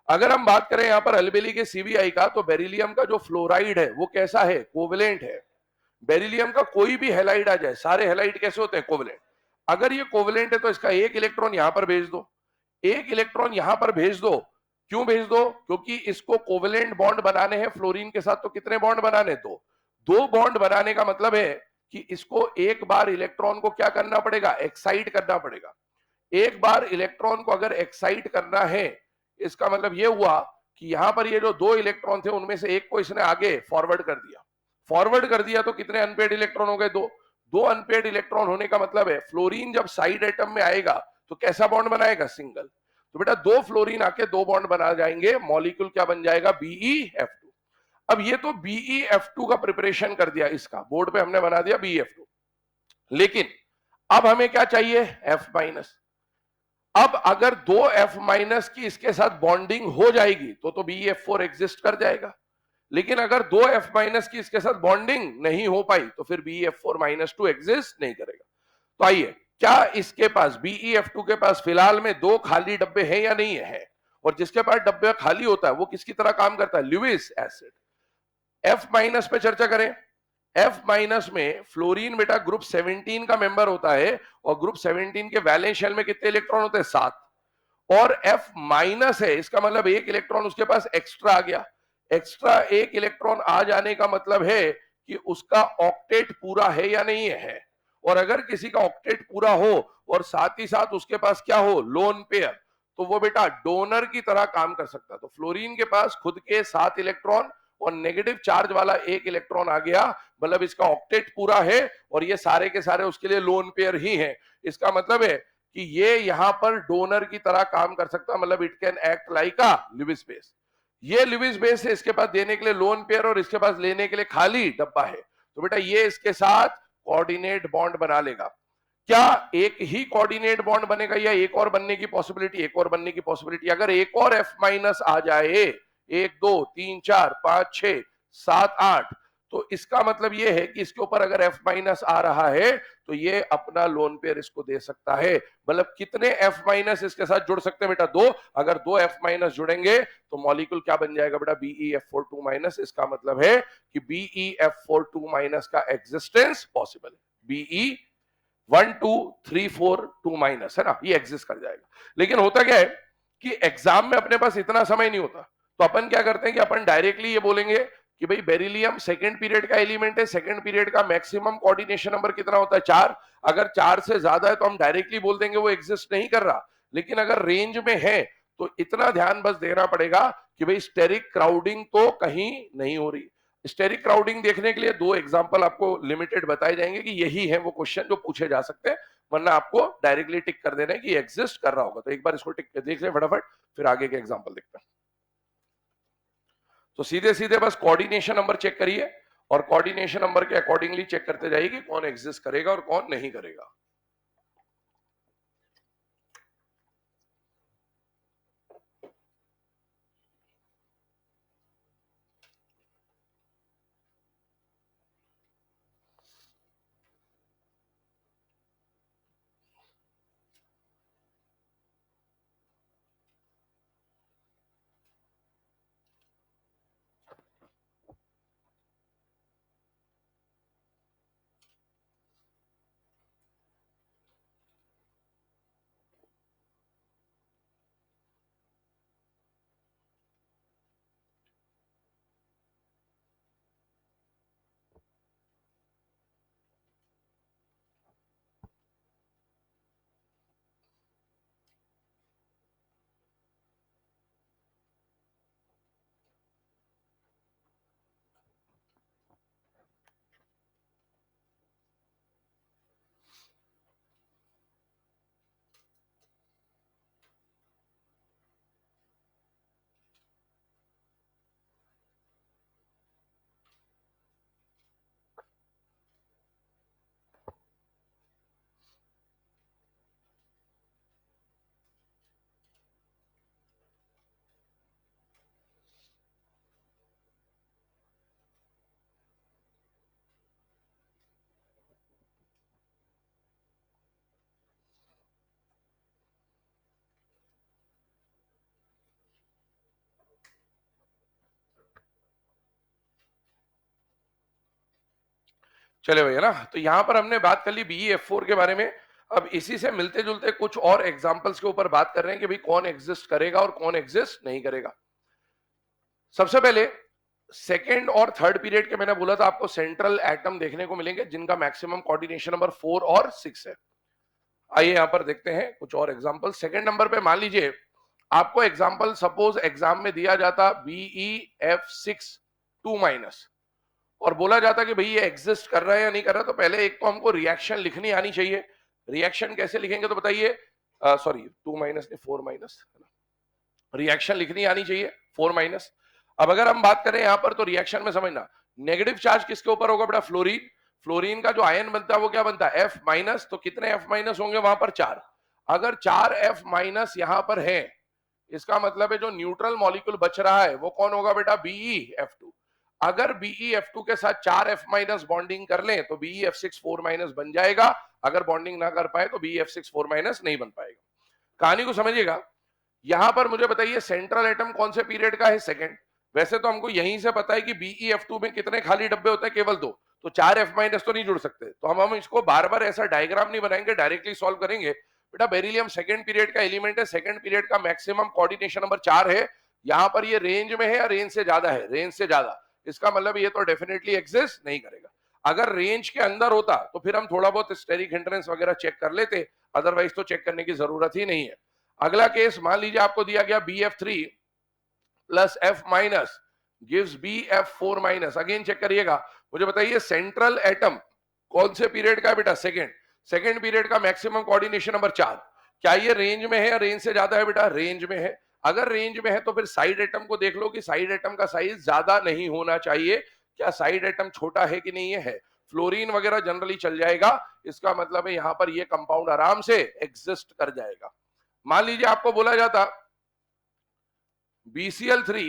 अगर हम बात करें यहां पर अल्बेली के CBI का, तो बेरिलियम का जो फ्लोराइड है वो कैसा है? कोवेलेंट है। बेरिलियम का कोई भी हैलाइड आ जाए, सारे हैलाइड कैसे होते हैं? कोवेलेंट। अगर ये कोवेलेंट है तो इसका एक इलेक्ट्रॉन यहां पर भेज दो, एक इलेक्ट्रॉन यहां पर भेज दो। क्यों भेज दो? क्योंकि इसको कोवेलेंट बॉन्ड बनाने हैं फ्लोरीन के साथ, तो कितने बॉन्ड बनाने? दो। दो बॉन्ड बनाने का मतलब है कि इसको एक बार इलेक्ट्रॉन को क्या करना पड़ेगा? एक्साइट करना पड़ेगा। एक बार इलेक्ट्रॉन को अगर एक्साइट करना है, इसका मतलब यह हुआ कि यहां पर ये जो दो इलेक्ट्रॉन थे उनमें से एक को इसने आगे फॉरवर्ड कर दिया। फॉरवर्ड कर दिया तो कितने अनपेड इलेक्ट्रॉन हो गए? दो। दो अनपेड इलेक्ट्रॉन होने का मतलब है फ्लोरीन जब साइड एटम में आएगा तो कैसा बॉन्ड बनाएगा? सिंगल। तो बेटा दो फ्लोरीन आके दो बॉन्ड बना जाएंगे, मॉलिक्यूल क्या बन जाएगा? BeF2। अब ये तो BeF2 का प्रिपरेशन कर दिया, इसका बोर्ड पे हमने बना दिया BeF2, लेकिन अब हमें क्या चाहिए? F minus. अब अगर दो F माइनस की इसके साथ बॉन्डिंग हो जाएगी तो BeF4 एग्जिस्ट कर जाएगा, लेकिन अगर दो F माइनस की इसके साथ बॉन्डिंग नहीं हो पाई तो फिर BeF4-2 एग्जिस्ट नहीं करेगा। तो आइए, क्या इसके पास BeF2 के पास फिलहाल में दो खाली डब्बे हैं या नहीं है? और जिसके पास डब्बे खाली होता है वो किसकी तरह काम करता है? Lewis acid. F माइनस पे चर्चा करें। F माइनस में फ्लोरीन बेटा ग्रुप 17 का मेंबर होता है और ग्रुप 17 के वैलेंस शेल में कितने इलेक्ट्रॉन होते हैं? 7। और F माइनस है, इसका मतलब एक इलेक्ट्रॉन उसके पास एक्स्ट्रा आ गया। एक्स्ट्रा एक इलेक्ट्रॉन आ जाने का मतलब है कि उसका ऑक्टेट पूरा है या नहीं है। और अगर किसी का ऑक्टेट पूरा हो और साथ ही साथ उसके पास क्या हो? लोन पेयर, तो वो बेटा डोनर की तरह काम कर सकता है। तो फ्लोरीन के पास खुद के 7 इलेक्ट्रॉन और नेगेटिव चार्ज वाला एक इलेक्ट्रॉन आ गया, मतलब इसका ऑक्टेट पूरा है और ये सारे के सारे उसके लिए लोन पेयर ही हैं। इसका मतलब है कि ये यहां पर डोनर की तरह काम कर सकता है, मतलब it can act like a Lewis base. ये लिविस बेस है, इसके पास देने के लिए लोन पेयर और इसके पास लेने के लिए खाली डब्बा है। तो बेटा ये इसके साथ कोऑर्डिनेट बॉन्ड बना लेगा। क्या एक ही कोऑर्डिनेट बॉन्ड बनेगा या एक और बनने की पॉसिबिलिटी? एक और बनने की पॉसिबिलिटी। अगर एक और F माइनस आ जाए, 1 2 3 4 5 6 7 8, तो इसका मतलब यह है कि इसके ऊपर अगर F माइनस आ रहा है तो ये अपना लोन पेयर इसको दे सकता है। मतलब कितने F माइनस इसके साथ जुड़ सकते हैं बेटा? 2। अगर 2 F माइनस जुड़ेंगे तो मॉलिक्यूल क्या बन जाएगा बेटा? BeF42 minus. इसका मतलब है कि BeF42 माइनस का एग्जिस्टेंस पॉसिबल है। BE12342 माइनस है ना, ये एग्जिस्ट कर जाएगा। लेकिन होता क्या है कि एग्जाम में अपने पास इतना समय नहीं होता, तो अपन क्या करते हैं कि अपन डायरेक्टली ये बोलेंगे कि भाई बेरिलियम सेकंड पीरियड का एलिमेंट है, सेकंड पीरियड का मैक्सिमम कोऑर्डिनेशन नंबर कितना होता है? 4। अगर 4 से ज्यादा है तो हम डायरेक्टली बोल देंगे वो एग्जिस्ट नहीं कर रहा। लेकिन अगर रेंज में है तो इतना ध्यान बस देना पड़ेगा कि भाई स्टेरिक क्राउडिंग तो कहीं नहीं हो रही। स्टेरिक क्राउडिंग देखने के लिए 2 एग्जांपल आपको लिमिटेड बताए जाएंगे कि यही है वो क्वेश्चन जो पूछे जा सकते हैं, वरना आपको डायरेक्टली टिक कर देना है कि एग्जिस्ट कर रहा होगा। तो एक बार इसको टिक देख लें फटाफट, फिर आगे के एग्जांपल देखते हैं। तो सीधे सीधे बस कोऑर्डिनेशन नंबर चेक करिए और कोऑर्डिनेशन नंबर के अकॉर्डिंगली चेक करते जाइए कि कौन एग्जिस्ट करेगा और कौन नहीं करेगा। चले भैया ना, तो यहां पर हमने बात कर ली BeF4 के बारे में। अब इसी से मिलते जुलते कुछ और एग्जांपल्स के ऊपर बात कर रहे हैं कि भाई कौन एग्जिस्ट करेगा और कौन एग्जिस्ट नहीं करेगा। सबसे पहले सेकेंड और थर्ड पीरियड के मैंने बोला था आपको सेंट्रल एटम देखने को मिलेंगे जिनका मैक्सिमम कोऑर्डिनेशन नंबर 4 और 6 है। आइए यहां पर देखते हैं कुछ और एग्जांपल। सेकेंड नंबर पे मान लीजिए आपको एग्जांपल सपोज एग्जाम में दिया जाता BeF6 2 माइनस और बोला जाता कि भाई ये एग्जिस्ट कर रहा है या नहीं कर रहा। तो पहले एक तो हमको रिएक्शन लिखनी आनी चाहिए। रिएक्शन कैसे लिखेंगे तो बताइए, सॉरी 2 माइनस नहीं 4 माइनस, रिएक्शन लिखनी आनी चाहिए 4 माइनस। अब अगर हम बात करें यहां पर तो रिएक्शन में समझना नेगेटिव चार्ज किसके ऊपर होगा बेटा? फ्लोरीन। फ्लोरीन का जो आयन बनता है वो क्या बनता है? F minus. तो कितने F माइनस होंगे वहां पर? 4। अगर 4 F माइनस यहां पर है, इसका मतलब है जो न्यूट्रल मॉलिक्यूल बच रहा है वो कौन होगा बेटा? BeF2। अगर BeF2 के साथ 4 F माइनस बॉन्डिंग कर लें तो BeF6 4 माइनस बन जाएगा। अगर बॉन्डिंग ना कर पाए तो BeF6 4 माइनस नहीं बन पाएगा। कहानी को समझिएगा। यहां पर मुझे बताइए सेंट्रल एटम कौन से पीरियड का है? सेकंड। वैसे तो हमको यहीं से पता है कि BeF2 में कितने खाली डब्बे होते हैं? केवल 2। तो 4 F माइनस तो नहीं जुड़ सकते, तो हम इसको बार बार ऐसा डायग्राम नहीं बनाएंगे, डायरेक्टली सॉल्व करेंगे। बेटा बेरिलियम सेकंड पीरियड का एलिमेंट है, सेकंड पीरियड का मैक्सिमम कोऑर्डिनेशन नंबर 4 है। यहां पर ये रेंज में है या रेंज से ज्यादा है? रेंज से ज्यादा। इसका मतलब ये तो डेफिनेटली एग्जिस्ट नहीं करेगा। अगर रेंज के अंदर होता तो फिर हम थोड़ा बहुत स्टेरिक हिंड्रेंस वगैरह चेक कर लेते, अदरवाइज तो चेक करने की जरूरत ही नहीं है। अगला केस मान लीजिए आपको दिया गया BF3 plus F minus gives BF4 minus. Again check करिएगा, मुझे बताइए सेंट्रल एटम कौन से पीरियड का है बेटा? सेकेंड पीरियड का मैक्सिमम कोऑर्डिनेशन नंबर 4। क्या ये रेंज में है या रेंज से ज्यादा है बेटा? रेंज में है। अगर रेंज में है तो फिर साइड एटम को देख लो कि साइड एटम का साइज ज्यादा नहीं होना चाहिए। क्या साइड एटम छोटा है कि नहीं है? फ्लोरीन वगैरह जनरली चल जाएगा। इसका मतलब है यहां पर ये कंपाउंड आराम से एग्जिस्ट कर जाएगा। मान लीजिए आपको बोला जाता BCl3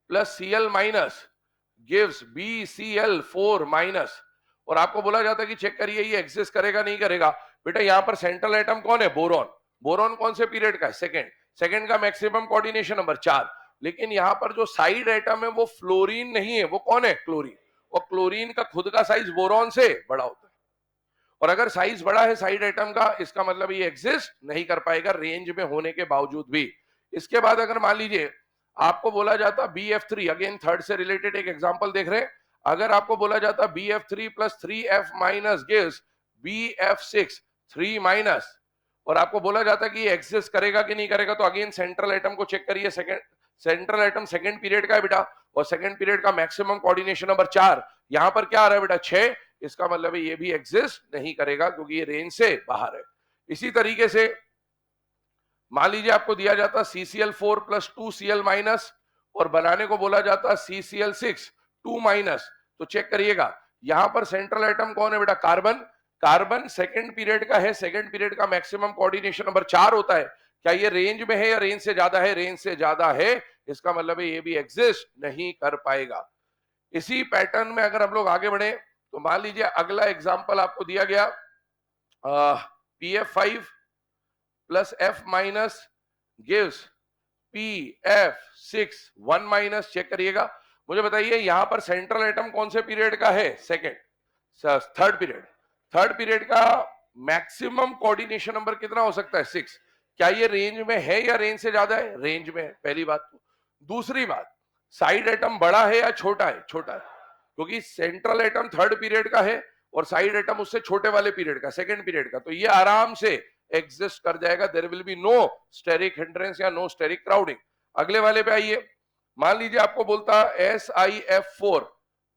plus Cl minus gives BCl4 minus, और आपको बोला जाता है कि चेक करिए ये एग्जिस्ट करेगा नहीं करेगा। बेटा यहां पर सेंट्रल एटम कौन है? बोरॉन। बोरॉन कौन से पीरियड का है? सेकेंड का मैक्सिमम कोऑर्डिनेशन नंबर 4। लेकिन यहां पर जो साइड एटम है वो फ्लोरीन नहीं है, वो कौन है? क्लोरीन। और क्लोरीन का खुद का साइज बोरॉन से बड़ा होता है, और अगर साइज बड़ा है साइड एटम का, इसका मतलब ये एग्जिस्ट नहीं कर पाएगा रेंज में होने के बावजूद भी। इसके बाद अगर मान लीजिए आपको बोला जाता BF3, अगेन थर्ड से रिलेटेड एक एग्जांपल देख रहे हैं। अगर आपको बोला जाता BF3 plus 3F minus gives BF6 3 minus, और आपको बोला जाता कि ये एग्जिस्ट करेगा कि नहीं करेगा, तो अगेन सेंट्रल एटम को चेक करिए। सेंट्रल एटम सेकंड पीरियड का है बेटा, और सेकंड पीरियड का मैक्सिमम कोऑर्डिनेशन नंबर 4। यहां पर क्या आ रहा है बेटा? 6। इसका मतलब है ये भी एग्जिस्ट नहीं करेगा क्योंकि ये रेंज से बाहर है। इसी तरीके से मान लीजिए आपको दिया जाता CCl4 प्लस 2Cl माइनस, और बनाने को बोला जाता CCl6 2 माइनस, तो चेक करिएगा यहां पर सेंट्रल एटम कौन है बेटा? कार्बन। कार्बन सेकंड पीरियड का है, सेकंड पीरियड का मैक्सिमम कोऑर्डिनेशन नंबर 4 होता है। क्या ये रेंज में है या रेंज से ज्यादा है? रेंज से ज्यादा है। इसका मतलब है ये भी एग्जिस्ट नहीं कर पाएगा। इसी पैटर्न में अगर हम लोग आगे बढ़े तो मान लीजिए अगला एग्जांपल आपको दिया गया PF5 plus F minus gives PF6 1 minus. Check करिएगा, मुझे बताइए यहां पर सेंट्रल एटम कौन से पीरियड का है? Third period. थर्ड पीरियड का मैक्सिमम कोऑर्डिनेशन नंबर कितना हो सकता है? 6। क्या ये रेंज में है या रेंज से ज्यादा है? रेंज में है, पहली बात। तो दूसरी बात, साइड एटम बड़ा है या छोटा है? छोटा है, क्योंकि सेंट्रल एटम थर्ड पीरियड का है और साइड एटम उससे छोटे वाले पीरियड का, सेकंड पीरियड का, तो ये आराम से एग्जिस्ट कर जाएगा। There will be no steric hindrance या नो स्टेरिक क्राउडिंग। अगले वाले पे आइए, मान लीजिए आपको बोलता SiF4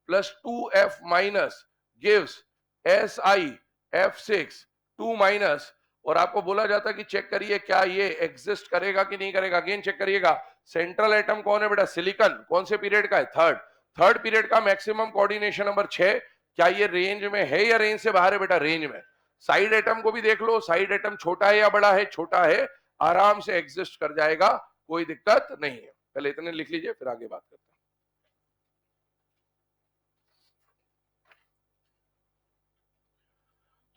plus 2F minus gives SiF6 2 minus, और आपको बोला जाता कि चेक करिए क्या ये एग्जिस्ट करेगा कि नहीं करेगा। अगेन चेक करिएगा, सेंट्रल एटम कौन है बेटा? सिलिकॉन। कौन से पीरियड का है? थर्ड पीरियड का मैक्सिमम कोऑर्डिनेशन नंबर 6। क्या ये रेंज में है या रेंज से बाहर है बेटा? रेंज में। साइड एटम को भी देख लो, साइड एटम छोटा है या बड़ा है? छोटा है, आराम से एग्जिस्ट कर जाएगा, कोई दिक्कत नहीं है। पहले इतने लिख लीजिए फिर आगे बात करते हैं।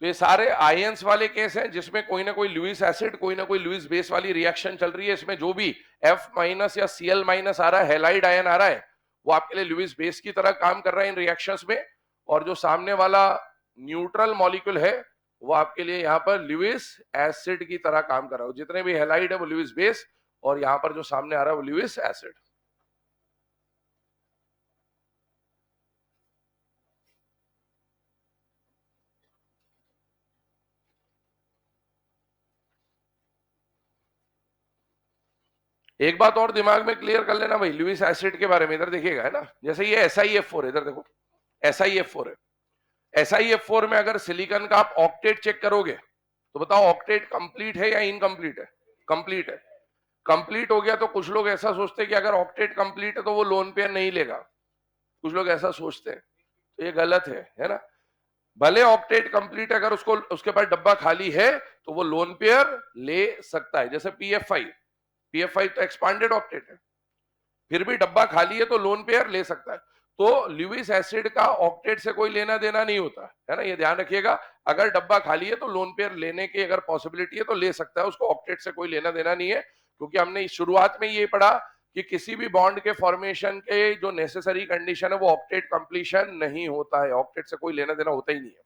तो ये सारे आयंस वाले केस हैं जिसमें कोई ना कोई लुईस एसिड, कोई ना कोई लुईस बेस वाली रिएक्शन चल रही है। इसमें जो भी F माइनस या Cl माइनस आ रहा है, हेलाइड आयन आ रहा है, वो आपके लिए लुईस बेस की तरह काम कर रहा है इन रिएक्शंस में। और जो सामने वाला न्यूट्रल मॉलिक्यूल है वो आपके लिए यहाँ पर लुईस एसिड की तरह काम कर रहा है। जितने भी हेलाइड है वो लुईस बेस, और यहाँ पर जो सामने आ रहा है वो लुईस एसिड। एक बात और दिमाग में क्लियर कर लेना भाई लुईस एसिड के बारे में, इधर देखिएगा, है ना, जैसे ये SiF4, इधर देखो SiF4 है। SiF4 में अगर सिलिकॉन का आप ऑक्टेट चेक करोगे तो बताओ ऑक्टेट कंप्लीट है या इनकम्प्लीट है? कंप्लीट है। कंप्लीट हो गया तो कुछ लोग ऐसा सोचते हैं कि अगर ऑक्टेट कंप्लीट है तो वो लोन पेयर नहीं लेगा। कुछ लोग ऐसा सोचते हैं, तो ये गलत है ना। भले ऑक्टेट कंप्लीट, अगर उसको उसके पास डब्बा खाली है तो वो लोन पेयर ले सकता है। जैसे PF5 तो एक्सपांडेड ऑक्टेट है, फिर भी डब्बा खाली है तो लोन पेयर ले सकता है। तो लुईस एसिड का ऑक्टेट से कोई लेना देना नहीं होता है ना, ये ध्यान रखिएगा। अगर डब्बा खाली है तो लोन पेयर लेने की अगर पॉसिबिलिटी है तो ले सकता है, उसको ऑक्टेट से कोई लेना देना नहीं है। क्योंकि हमने शुरुआत में ये पढ़ा कि किसी भी बॉन्ड के फॉर्मेशन के जो नेसेसरी कंडीशन है वो ऑक्टेट कंप्लीशन नहीं होता है, ऑक्टेट से कोई लेना देना होता ही नहीं है।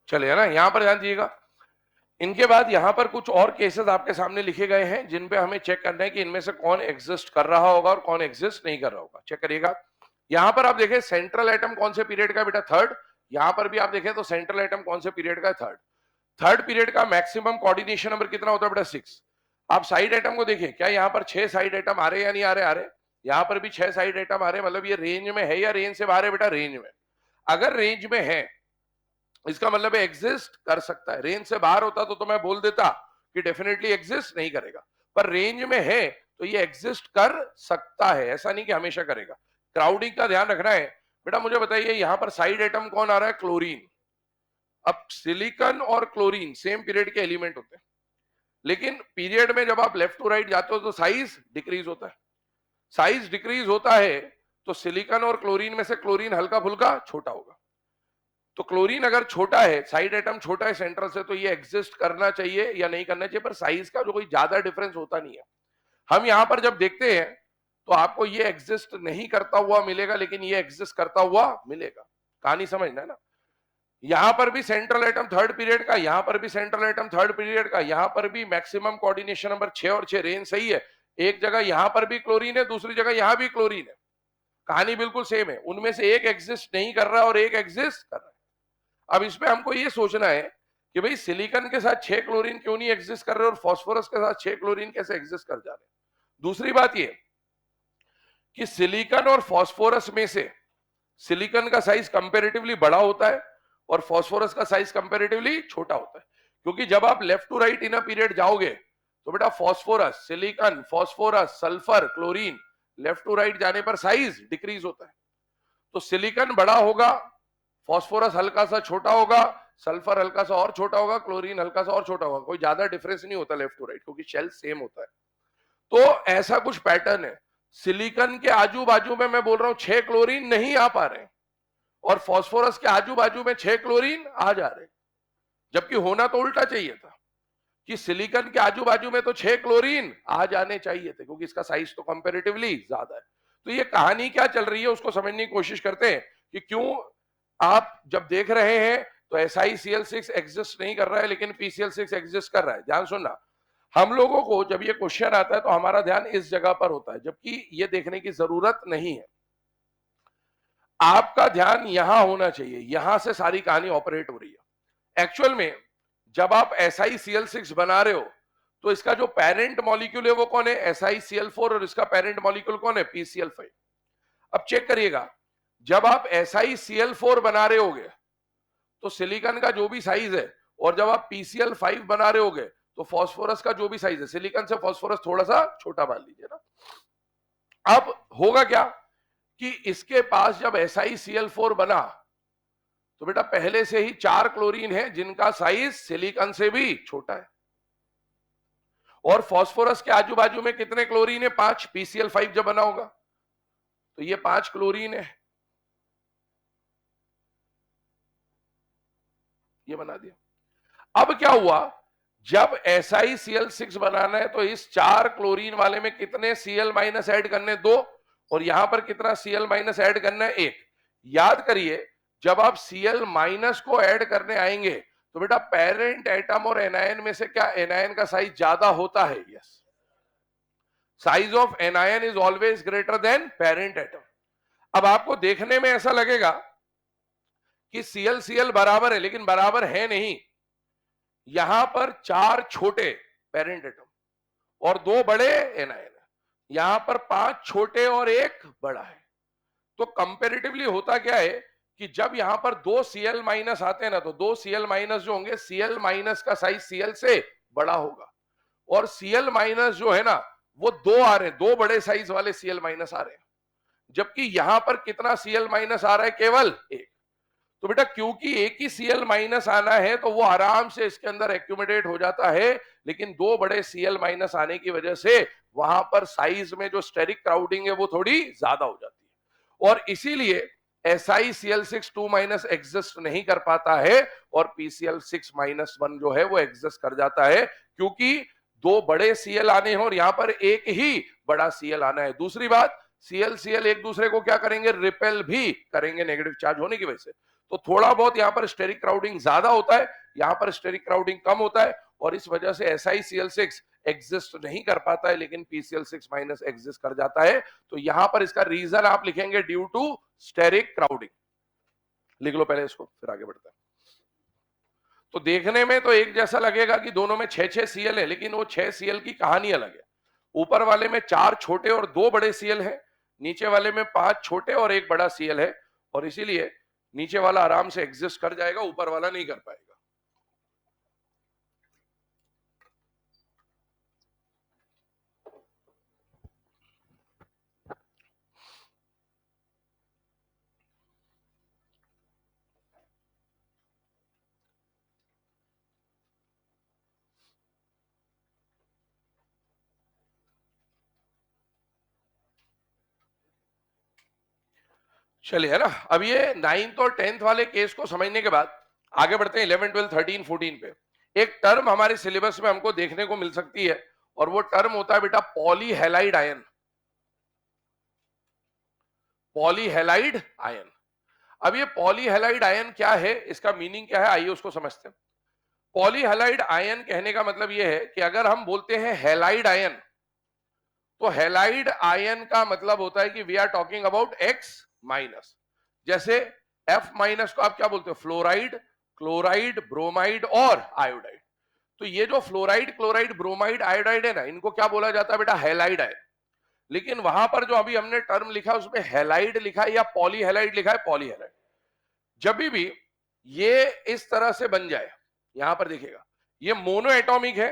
चलिए ना, यहां पर ध्यान दीजिएगा। इनके बाद यहां पर कुछ और केसेस आपके सामने लिखे गए हैं जिन पे हमें चेक करना है कि इनमें से कौन एग्जिस्ट कर रहा होगा और कौन एग्जिस्ट नहीं कर रहा होगा। चेक करिएगा। यहां पर आप देखें सेंट्रल एटम कौन से पीरियड का है बेटा, थर्ड। यहां पर भी आप देखें तो सेंट्रल एटम कौन से पीरियड का है, थर्ड। थर्ड पीरियड का मैक्सिमम कोऑर्डिनेशन नंबर कितना होता है बेटा, 6। आप साइड एटम को देखिए, क्या यहाँ पर 6 साइड एटम आ रहे हैं या नहीं आ रहे, आ रहे। यहाँ पर भी 6 साइड एटम आ रहे हैं, मतलब ये रेंज में है या रेंज से बाहर है बेटा, रेंज में। अगर रेंज में है इसका मतलब एग्जिस्ट कर सकता है। रेंज से बाहर होता तो मैं बोल देता कि डेफिनेटली एग्जिस्ट नहीं करेगा, पर रेंज में है तो ये एग्जिस्ट कर सकता है, ऐसा नहीं कि हमेशा करेगा। क्राउडिंग का ध्यान रखना है। बेटा मुझे बताइए यहाँ पर साइड एटम कौन आ रहा है, क्लोरीन। अब सिलिकॉन और क्लोरीन सेम पीरियड के एलिमेंट होते हैं, लेकिन पीरियड में जब आप लेफ्ट टू राइट जाते हो तो साइज डिक्रीज होता है। साइज डिक्रीज होता है तो सिलिकॉन और क्लोरीन में से क्लोरीन हल्का फुल्का छोटा होगा। तो क्लोरीन अगर छोटा है, साइड एटम छोटा है सेंट्रल से, तो ये एग्जिस्ट करना चाहिए या नहीं करना चाहिए, पर साइज का जो कोई ज्यादा डिफरेंस होता नहीं है। हम यहां पर जब देखते हैं तो आपको ये एग्जिस्ट नहीं करता हुआ मिलेगा, लेकिन ये एग्जिस्ट करता हुआ मिलेगा। कहानी समझना है ना। यहां पर भी सेंट्रल एटम थर्ड पीरियड का, यहां पर भी सेंट्रल एटम थर्ड पीरियड का, यहां पर भी मैक्सिमम कोऑर्डिनेशन नंबर 6 और 6, रेंज सही है। एक जगह यहां पर भी क्लोरीन है, दूसरी जगह यहां भी क्लोरीन है, कहानी बिल्कुल सेम है। उनमें से एक एग्जिस्ट नहीं कर रहा और एक एग्जिस्ट कर रहा है। अब इसमें हमको ये सोचना है कि भाई सिलिकॉन के साथ 6 क्लोरीन क्यों नहीं एग्जिस्ट कर रहे और फास्फोरस के साथ 6 क्लोरीन कैसे एग्जिस्ट कर जा रहे। दूसरी बात ये कि सिलिकॉन और फास्फोरस में से सिलिकॉन का साइज कंपैरेटिवली बड़ा होता है और फास्फोरस का साइज कंपैरेटिवली छोटा होता है, क्योंकि जब आप left to right in a period जाओगे तो बेटा phosphorus, silicon, phosphorus, sulphur, chlorine, left to right जाने पर साइज डिक्रीज होता है। तो सिलिकॉन बड़ा होगा, फास्फोरस हल्का सा छोटा होगा, सल्फर हल्का सा और छोटा होगा, क्लोरीन हल्का सा और छोटा होगा। कोई ज्यादा डिफरेंस नहीं होता लेफ्ट टू राइट, क्योंकि शेल सेम होता है। तो ऐसा कुछ पैटर्न है। सिलिकॉन के आजू बाजू में मैं बोल रहा हूं 6 क्लोरीन नहीं आ पा रहे, और फास्फोरस के आजू बाजू में 6 क्लोरीन आ जा रहे, जबकि होना तो उल्टा चाहिए था कि सिलिकॉन के आजू बाजू में तो 6 क्लोरीन आ जाने चाहिए थे, क्योंकि इसका साइज तो कंपैरेटिवली ज्यादा है। तो ये कहानी क्या चल रही है उसको समझने की कोशिश करते हैं कि क्यों आप जब देख रहे हैं तो SiCl6 एग्जिस्ट नहीं कर रहा है लेकिन PCl6 एग्जिस्ट कर रहा है। ध्यान सुनना, हम लोगों को जब ये क्वेश्चन आता है तो हमारा ध्यान इस जगह पर होता है, जबकि ये देखने की जरूरत नहीं है। आपका ध्यान यहां होना चाहिए, यहां से सारी कहानी ऑपरेट हो रही है। एक्चुअल में जब आप SiCl6 बना रहे हो तो इसका जो पेरेंट मॉलिक्यूल है वो कौन है, SiCl4, और इसका पेरेंट मॉलिक्यूल कौन है, PCl5। अब चेक करिएगा, जब आप SiCl4 बना रहे होगे तो सिलिकॉन का जो भी साइज है, और जब आप PCl5 बना रहे होगे तो फास्फोरस का जो भी साइज है, सिलिकॉन से फास्फोरस थोड़ा सा छोटा मान लीजिए ना। अब होगा क्या कि इसके पास जब SiCl4 बना तो बेटा पहले से ही 4 क्लोरीन है जिनका साइज सिलिकॉन से भी छोटा है, और फास्फोरस के आजू बाजू में कितने क्लोरीन है, 5। PCl5 जब बना होगा तो ये 5 क्लोरीन है, ये बना दिया। अब क्या हुआ, जब SiCl6 बनाना है तो इस 4 क्लोरीन वाले में कितने Cl- ऐड करने, 2, और यहां पर कितना Cl- ऐड करना है, 1। याद करिए, जब आप Cl- को ऐड करने आएंगे तो बेटा पेरेंट एटम और एनायन में से क्या एनायन का साइज ज्यादा होता है, yes. Size of anion is always greater than parent atom. अब आपको देखने में ऐसा लगेगा कि Cl बराबर है, लेकिन बराबर है नहीं। यहां पर 4 छोटे पेरेंट एटम और 2 बड़े एनायन है, यहां पर 5 छोटे और 1 बड़ा है। तो कंपैरेटिवली होता क्या है कि जब यहां पर 2 Cl- आते हैं ना, तो 2 Cl- जो होंगे, Cl- का साइज Cl से बड़ा होगा, और Cl- जो है ना वो 2 आ रहे हैं, 2 बड़े साइज वाले Cl- आ रहे हैं, जबकि यहां पर कितना Cl- आ रहा है, केवल 1। तो बेटा क्योंकि एक ही Cl- आना है तो वो आराम से इसके अंदर एक्यूमुलेट हो जाता है, लेकिन 2 बड़े Cl- आने की वजह से वहां पर साइज में जो स्टेरिक क्राउडिंग है वो थोड़ी ज्यादा हो जाती है, और इसीलिए SiCl6 2- एग्जिस्ट नहीं कर पाता है और PCl6-1 जो है वो एग्जिस्ट कर जाता है, क्योंकि 2 बड़े Cl आने हैं और यहां पर एक ही बड़ा Cl आना है। दूसरी बात, Cl एक दूसरे को क्या करेंगे, रिपेल भी करेंगे नेगेटिव चार्ज होने की वजह से। तो थोड़ा बहुत यहाँ पर स्टेरिक क्राउडिंग ज्यादा होता है, यहाँ पर स्टेरिक क्राउडिंग कम होता है, और इस वजह से SiCl6 एग्जिस्ट नहीं कर पाता है, लेकिन PCl6 माइनस एग्जिस्ट कर जाता है। तो यहां पर इसका रीजन आप लिखेंगे ड्यू टू स्टेरिक क्राउडिंग। लिख लो पहले इसको, फिर आगे बढ़ते हैं। तो देखने में तो एक जैसा लगेगा कि दोनों में 6-6 Cl है, लेकिन वो 6 Cl की कहानी अलग है। ऊपर वाले में 4 छोटे और 2 बड़े Cl है, नीचे वाले में 5 छोटे और 1 बड़ा Cl है, और इसीलिए नीचे वाला आराम से एग्जिस्ट कर जाएगा, ऊपर वाला नहीं कर पाएगा। चलिए, है ना। अब ये 9th और 10th वाले केस को समझने के बाद आगे बढ़ते हैं 11, 12, 13, 14 पे। एक टर्म हमारे सिलेबस में हमको देखने को मिल सकती है, और वो टर्म होता है बेटा पॉलीहेलाइड आयन। पॉलीहेलाइड आयन। अब ये पॉलीहेलाइड आयन क्या है, इसका मीनिंग क्या है, आइए उसको समझते हैं। पॉलीहेलाइड आयन कहने का मतलब ये है कि अगर हम बोलते हैं हेलाइड आयन, तो हेलाइड आयन का मतलब होता है कि we are talking about X minus. जैसे F माइनस को आप क्या बोलते हो, फ्लोराइड, क्लोराइड, ब्रोमाइड और आयोडाइड। तो ये जो फ्लोराइड, क्लोराइड, ब्रोमाइड, आयोडाइड है ना, इनको क्या बोला जाता है बेटा, हेलाइड आयन। लेकिन वहां पर जो अभी हमने टर्म लिखा उसमें हेलाइड लिखा है या पॉलीहेलाइड लिखा है, पॉलीहेलाइड। जब भी ये इस तरह से बन जाए, यहां पर देखिएगा ये मोनो एटॉमिक है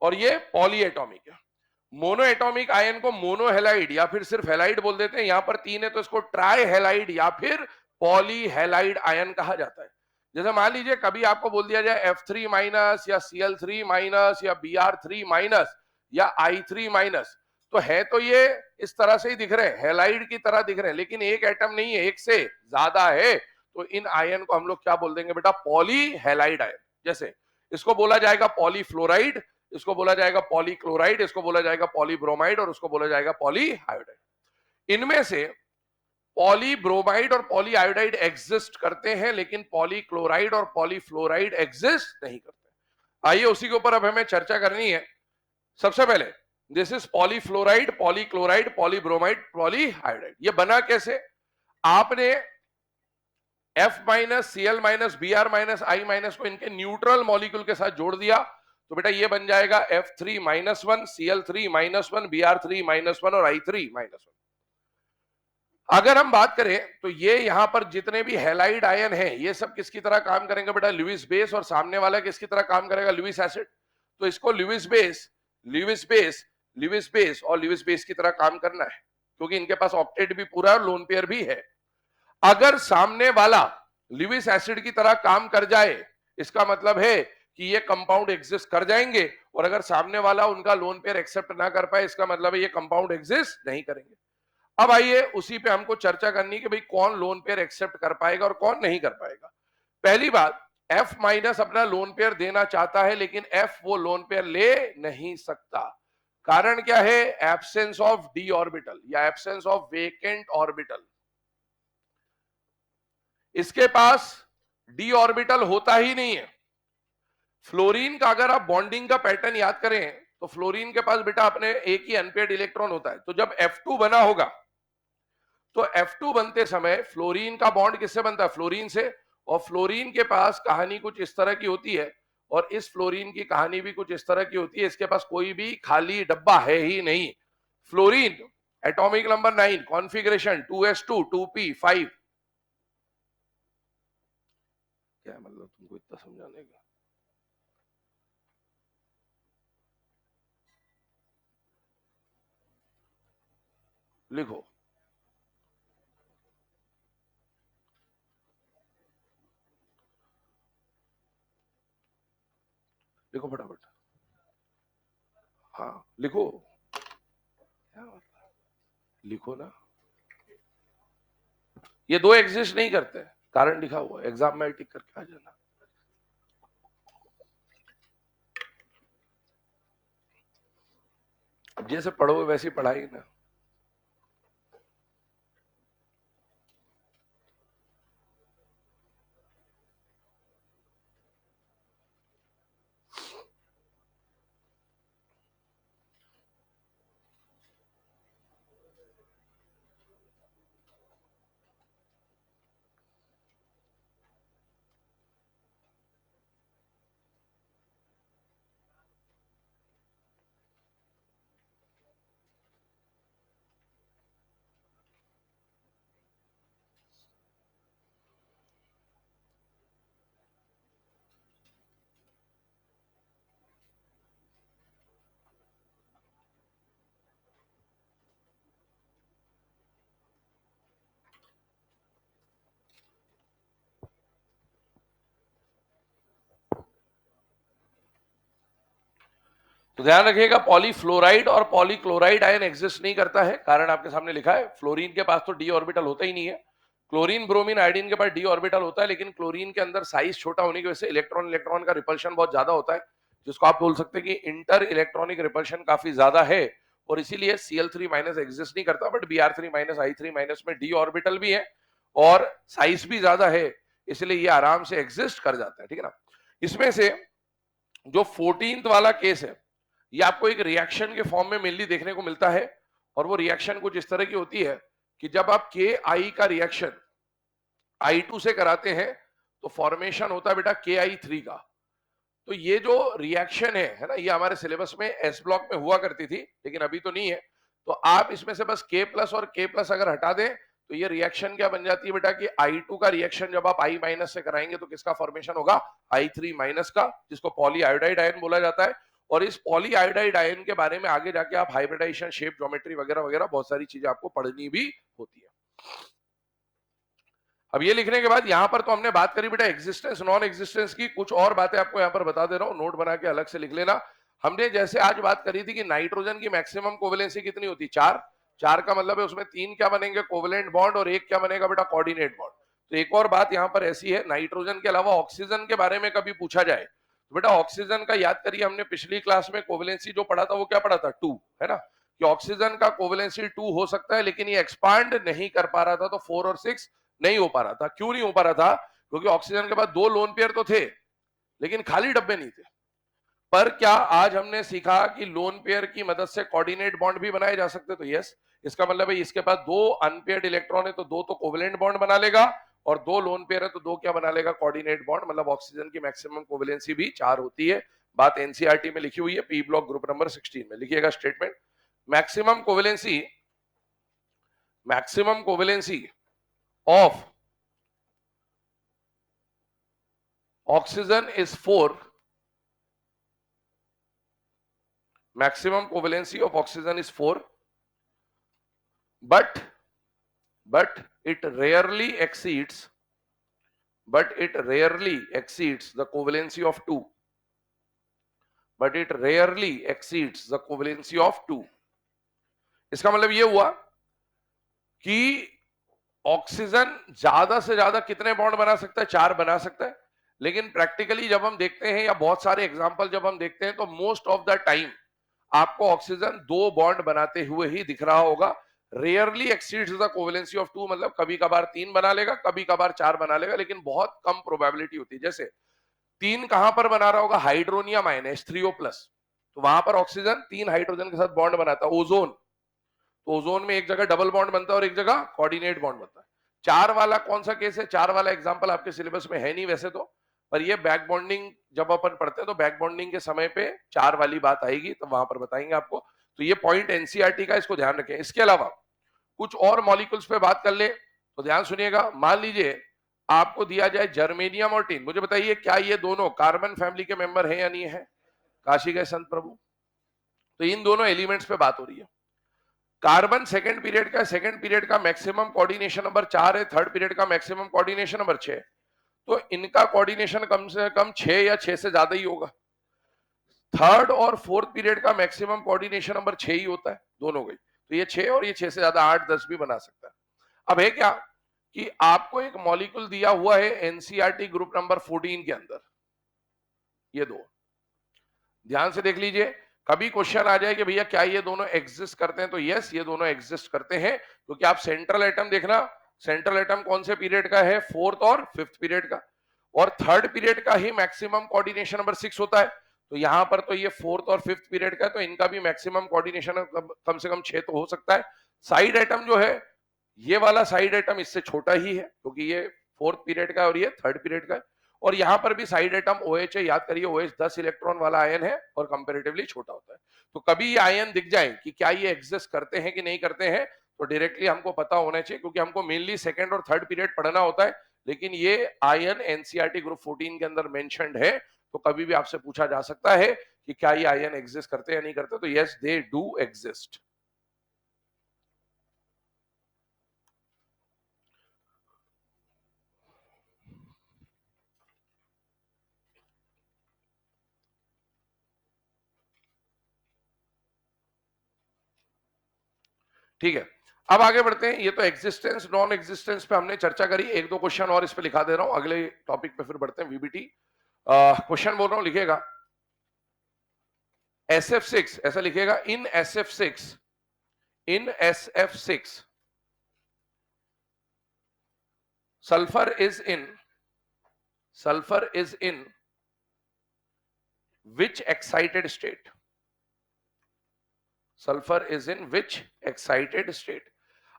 और ये पॉली एटॉमिक है। मोनो एटॉमिक आयन को मोनोहेलाइड या फिर सिर्फ हेलाइड बोल देते हैं। यहां पर 3 है तो इसको ट्राई हेलाइड या फिर पॉलीहेलाइड आयन कहा जाता है। जैसे मान लीजिए कभी आपको बोल दिया जाए F3 माइनस या Cl3 माइनस या Br3 माइनस या I3 माइनस, तो है तो ये इस तरह से ही दिख रहे हैं, हेलाइड की तरह दिख रहे हैं, लेकिन एक एटम नहीं है, एक से ज्यादा है। तो इन आयन को हम लोग क्या बोल देंगे बेटा, पॉलीहेलाइड आयन। जैसे इसको बोला जाएगा पॉलीफ्लोराइड, इसको बोला जाएगा पॉलीक्लोराइड, इसको बोला जाएगा पॉलीब्रोमाइड और उसको बोला जाएगा पॉलीआयोडाइड। इनमें से पॉलीब्रोमाइड और पॉलीआयोडाइड एग्जिस्ट करते हैं, लेकिन पॉलीक्लोराइड और पॉलीफ्लोराइड एग्जिस्ट नहीं करते। आइए उसी के ऊपर अब हमें चर्चा करनी है। सबसे पहले दिस इज पॉलीफ्लोराइड, पॉलीक्लोराइड, पॉलीब्रोमाइड, पॉलीआयोडाइड। ये बना कैसे? आपने F minus, Cl minus, Br minus, I minus को इनके न्यूट्रल मॉलिक्यूल के साथ जोड़ दिया, तो बेटा ये बन जाएगा F3 minus 1, Cl3 minus 1, Br3 minus 1 और I3 माइनस 1। अगर हम बात करें तो ये यहां पर जितने भी हेलाइड आयन हैं, ये सब किसकी तरह काम करेंगे बेटा, लुईस बेस, और सामने वाला किसकी तरह काम करेगा, लुईस एसिड। तो इसको Lewis base, Lewis base, Lewis base और लुईस बेस की तरह काम करना है, क्योंकि इनके पास ऑक्टेट भी पूरा है और लोन पेयर भी है। अगर सामने वाला लुईस एसिड की तरह काम कर जाए, इसका मतलब है कि ये कंपाउंड एग्जिस्ट कर जाएंगे, और अगर सामने वाला उनका लोन पेयर एक्सेप्ट ना कर पाए, इसका मतलब है ये कंपाउंड एग्जिस्ट नहीं करेंगे। अब आइए उसी पे हमको चर्चा करनी कि भाई कौन लोन पेयर एक्सेप्ट कर पाएगा और कौन नहीं कर पाएगा। पहली बात, F माइनस अपना लोन पेयर देना चाहता है, लेकिन F वो लोन पेयर ले नहीं सकता। कारण क्या है? एब्सेंस ऑफ डी ऑर्बिटल या एब्सेंस ऑफ वेकेंट ऑर्बिटल। इसके पास डी ऑर्बिटल होता ही नहीं है। फ्लोरीन का अगर आप बॉन्डिंग का पैटर्न याद करें, तो फ्लोरीन के पास बेटा अपने एक ही अनपेयर्ड इलेक्ट्रॉन होता है। तो जब F2 बना होगा, तो F2 बनते समय फ्लोरीन का बॉन्ड किससे बनता है? फ्लोरीन से। और फ्लोरीन के पास कहानी कुछ इस तरह की होती है, और इस फ्लोरीन की कहानी भी कुछ इस तरह की होती है। इसके पास कोई भी खाली डब्बा है ही नहीं। Fluorine atomic number 9, configuration 2s2 2p5। क्या मतलब तुमको इतना समझाने का? लिखो, लिखो फटाफट। हाँ लिखो, क्या मतलब? लिखो ना। ये दो एग्जिस्ट नहीं करते, कारण लिखा हुआ है, एग्जाम में टिक करके आ जाना। अब जैसे पढ़ोगे वैसी पढ़ाई ना। तो ध्यान रखिएगा, पॉलीफ्लोराइड और पॉलीक्लोराइड आयन एग्जिस्ट नहीं करता है, कारण आपके सामने लिखा है। फ्लोरीन के पास तो डी ऑर्बिटल होता ही नहीं है, क्लोरीन ब्रोमीन आयोडीन के पास डी ऑर्बिटल होता है, लेकिन क्लोरीन के अंदर साइज छोटा होने की वजह से इलेक्ट्रॉन इलेक्ट्रॉन का रिपल्शन बहुत ज्यादा होता है, जिसको आप बोल सकते हैं कि इंटर इलेक्ट्रॉनिक रिपल्शन काफी ज्यादा है, और इसीलिए Cl3 माइनस एग्जिस्ट नहीं करता। But Br3 minus I3 minus में डी ऑर्बिटल भी है और साइज भी ज्यादा है, इसलिए ये आराम से एग्जिस्ट कर जाता है, ठीक है ना। इसमें से जो 14th वाला केस है, ये आपको एक रिएक्शन के फॉर्म में मेनली देखने को मिलता है, और वो रिएक्शन कुछ इस तरह की होती है कि जब आप KI का रिएक्शन I2 से कराते हैं तो फॉर्मेशन होता है बेटा KI3 का। तो ये जो रिएक्शन है ना, ये हमारे सिलेबस में एस ब्लॉक में हुआ करती थी, लेकिन अभी तो नहीं है। तो आप इसमें से बस K प्लस और K प्लस अगर हटा दें तो ये रिएक्शन क्या बन जाती है बेटा कि I2 का रिएक्शन जब आप I माइनस से कराएंगे तो किसका फॉर्मेशन होगा, I3 माइनस का, जिसको पॉली आयोडाइड आयन बोला जाता है। और इस पॉली आयोडाइड आयन के बारे में आगे जाके आप हाइब्रिडाइजेशन, शेप ज्योमेट्री वगैरह वगैरह बहुत सारी चीजें आपको पढ़नी भी होती है। अब ये लिखने के बाद यहां पर तो हमने बात करी बेटा एग्जिस्टेंस नॉन एग्जिस्टेंस की, कुछ और बातें आपको यहां पर बता दे रहा हूं, नोट बना के अलग से लिख लेना। हमने जैसे आज बात करी थी कि नाइट्रोजन की मैक्सिमम कोवेलेंसी कितनी होती है, 4। 4 का मतलब है उसमें 3 क्या बनेंगे, कोवेलेंट बॉन्ड, और एक क्या बनेगा बेटा, कोऑर्डिनेट बॉन्ड। तो एक और बात यहां पर ऐसी है, नाइट्रोजन के अलावा ऑक्सीजन के बारे में कभी पूछा जाए तो बेटा ऑक्सीजन का याद करिए, हमने पिछली क्लास में कोवेलेंसी जो पढ़ा था वो क्या पढ़ा था, 2, है ना, कि ऑक्सीजन का कोवेलेंसी 2 हो सकता है, लेकिन ये एक्सपांड नहीं कर पा रहा था, तो 4 और 6 नहीं हो पा रहा था। क्यों नहीं हो पा रहा था, क्योंकि ऑक्सीजन के बाद 2 लोन पेयर तो थे, लेकिन खाली डब्बे नहीं थे। पर क्या आज हमने सीखा कि लोन पेयर की मदद से कोऑर्डिनेट बॉन्ड भी बनाए जा सकते, तो यस, इसका मतलब है इसके पास 2 अनपेयर्ड इलेक्ट्रॉन है तो 2 तो कोवेलेंट बॉन्ड बना लेगा, और 2 लोन पेयर है तो 2 क्या बना लेगा, कोऑर्डिनेट बॉन्ड। मतलब ऑक्सीजन की मैक्सिमम कोवेलेंसी भी 4 होती है। बात एनसीईआरटी में लिखी हुई है, पी ब्लॉक ग्रुप नंबर 16 में लिखिएगा statement. Maximum covalency of oxygen is 4. Maximum covalency of oxygen is 4, but it rarely exceeds the covalency of 2. इसका मतलब ये हुआ कि ऑक्सीजन ज्यादा से ज्यादा कितने बॉन्ड बना सकता है, 4 बना सकता है। लेकिन प्रैक्टिकली जब हम देखते हैं, या बहुत सारे एग्जांपल जब हम देखते हैं, तो मोस्ट ऑफ द टाइम आपको ऑक्सीजन 2 बॉन्ड बनाते हुए ही दिख रहा होगा। Rarely exceeds the covalency of 2, मतलब कभी कभार 3 बना लेगा, कभी कभार 4 बना लेगा, लेकिन बहुत कम प्रोबेबिलिटी होती है। जैसे 3 कहां पर बना रहा होगा, हाइड्रोनियम आयन H3O+, तो वहां पर ऑक्सीजन 3 हाइड्रोजन के साथ बॉन्ड बनाता है। ओजोन, तो ओजोन में एक जगह डबल बॉन्ड बनता है और एक जगह कोऑर्डिनेट बॉन्ड बनता है। 4 वाला कौन सा केस है, 4 वाला एग्जांपल आपके सिलेबस में है नहीं वैसे तो, पर ये बैक बॉन्डिंग जब अपन पढ़ते हैं तो बैक बॉन्डिंग के समय पे 4 वाली बात आएगी, तो वहां पर बताएंगे आपको। तो ये पॉइंट एनसीईआरटी का, इसको ध्यान रखें। इसके अलावा कुछ और मॉलिक्यूल्स पे बात कर ले तो ध्यान सुनिएगा। मान लीजिए आपको दिया जाए जर्मेनियम और टिन, मुझे बताइए क्या ये दोनों कार्बन फैमिली के मेंबर हैं या नहीं है, काशी गए संत प्रभु। तो इन दोनों एलिमेंट्स पे बात हो रही है। कार्बन सेकंड पीरियड का मैक्सिमम कोऑर्डिनेशन नंबर 4 है, थर्ड पीरियड का मैक्सिमम कोऑर्डिनेशन नंबर 6। तो इनका कोऑर्डिनेशन कम से कम 6 या 6 से ज्यादा ही होगा। थर्ड और फोर्थ पीरियड का मैक्सिमम कोऑर्डिनेशन नंबर 6 ही होता है, दोनों गई, तो ये 6 और ये 6 से ज्यादा 8 10 भी बना सकता है। अब है क्या कि आपको एक मॉलिक्यूल दिया हुआ है एनसीईआरटी ग्रुप नंबर 14 के अंदर, ये दो, ध्यान से देख लीजिए। कभी क्वेश्चन आ जाए कि भैया क्या ये दोनों एग्जिस्ट करते हैं, तो यस ये दोनों एग्जिस्ट करते हैं, क्योंकि आप सेंट्रल एटम देखना, सेंट्रल एटम कौन से पीरियड का है, फोर्थ और फिफ्थ पीरियड का, और थर्ड पीरियड का ही मैक्सिमम कोऑर्डिनेशन नंबर 6 होता है। तो यहां पर तो ये फोर्थ और फिफ्थ पीरियड का है, तो इनका भी मैक्सिमम कोऑर्डिनेशन कम से कम 6 तो हो सकता है। साइड एटम जो है, ये वाला साइड एटम इससे छोटा ही है, क्योंकि ये फोर्थ पीरियड का है और ये थर्ड पीरियड का है। और यहां पर भी साइड एटम OH है, याद करिए OH 10 इलेक्ट्रॉन वाला आयन है और कंपैरेटिवली छोटा होता है। तो कभी ये आयन दिख जाए कि क्या ये एग्जिस्ट करते हैं कि नहीं करते हैं, तो डायरेक्टली हमको पता होना चाहिए, क्योंकि हमको मेनली सेकंड और थर्ड पीरियड पढ़ना होता है। लेकिन ये आयन एनसीईआरटी ग्रुप 14 के अंदर मेंशन्ड है, तो कभी भी आपसे पूछा जा सकता है कि क्या ये आयन एग्जिस्ट करते हैं या नहीं करते, तो यस दे डू एग्जिस्ट। ठीक है, अब आगे बढ़ते हैं। ये तो एग्जिस्टेंस नॉन एग्जिस्टेंस पे हमने चर्चा करी, एक दो क्वेश्चन और इस पे लिखा दे रहा हूं, अगले टॉपिक पे फिर बढ़ते हैं। वीबीटी क्वेश्चन बोल रहा हूं, लिखिएगा SF6, ऐसा लिखिएगा इन SF6, in SF6 sulfur is in which excited state? Sulphur is in which excited state.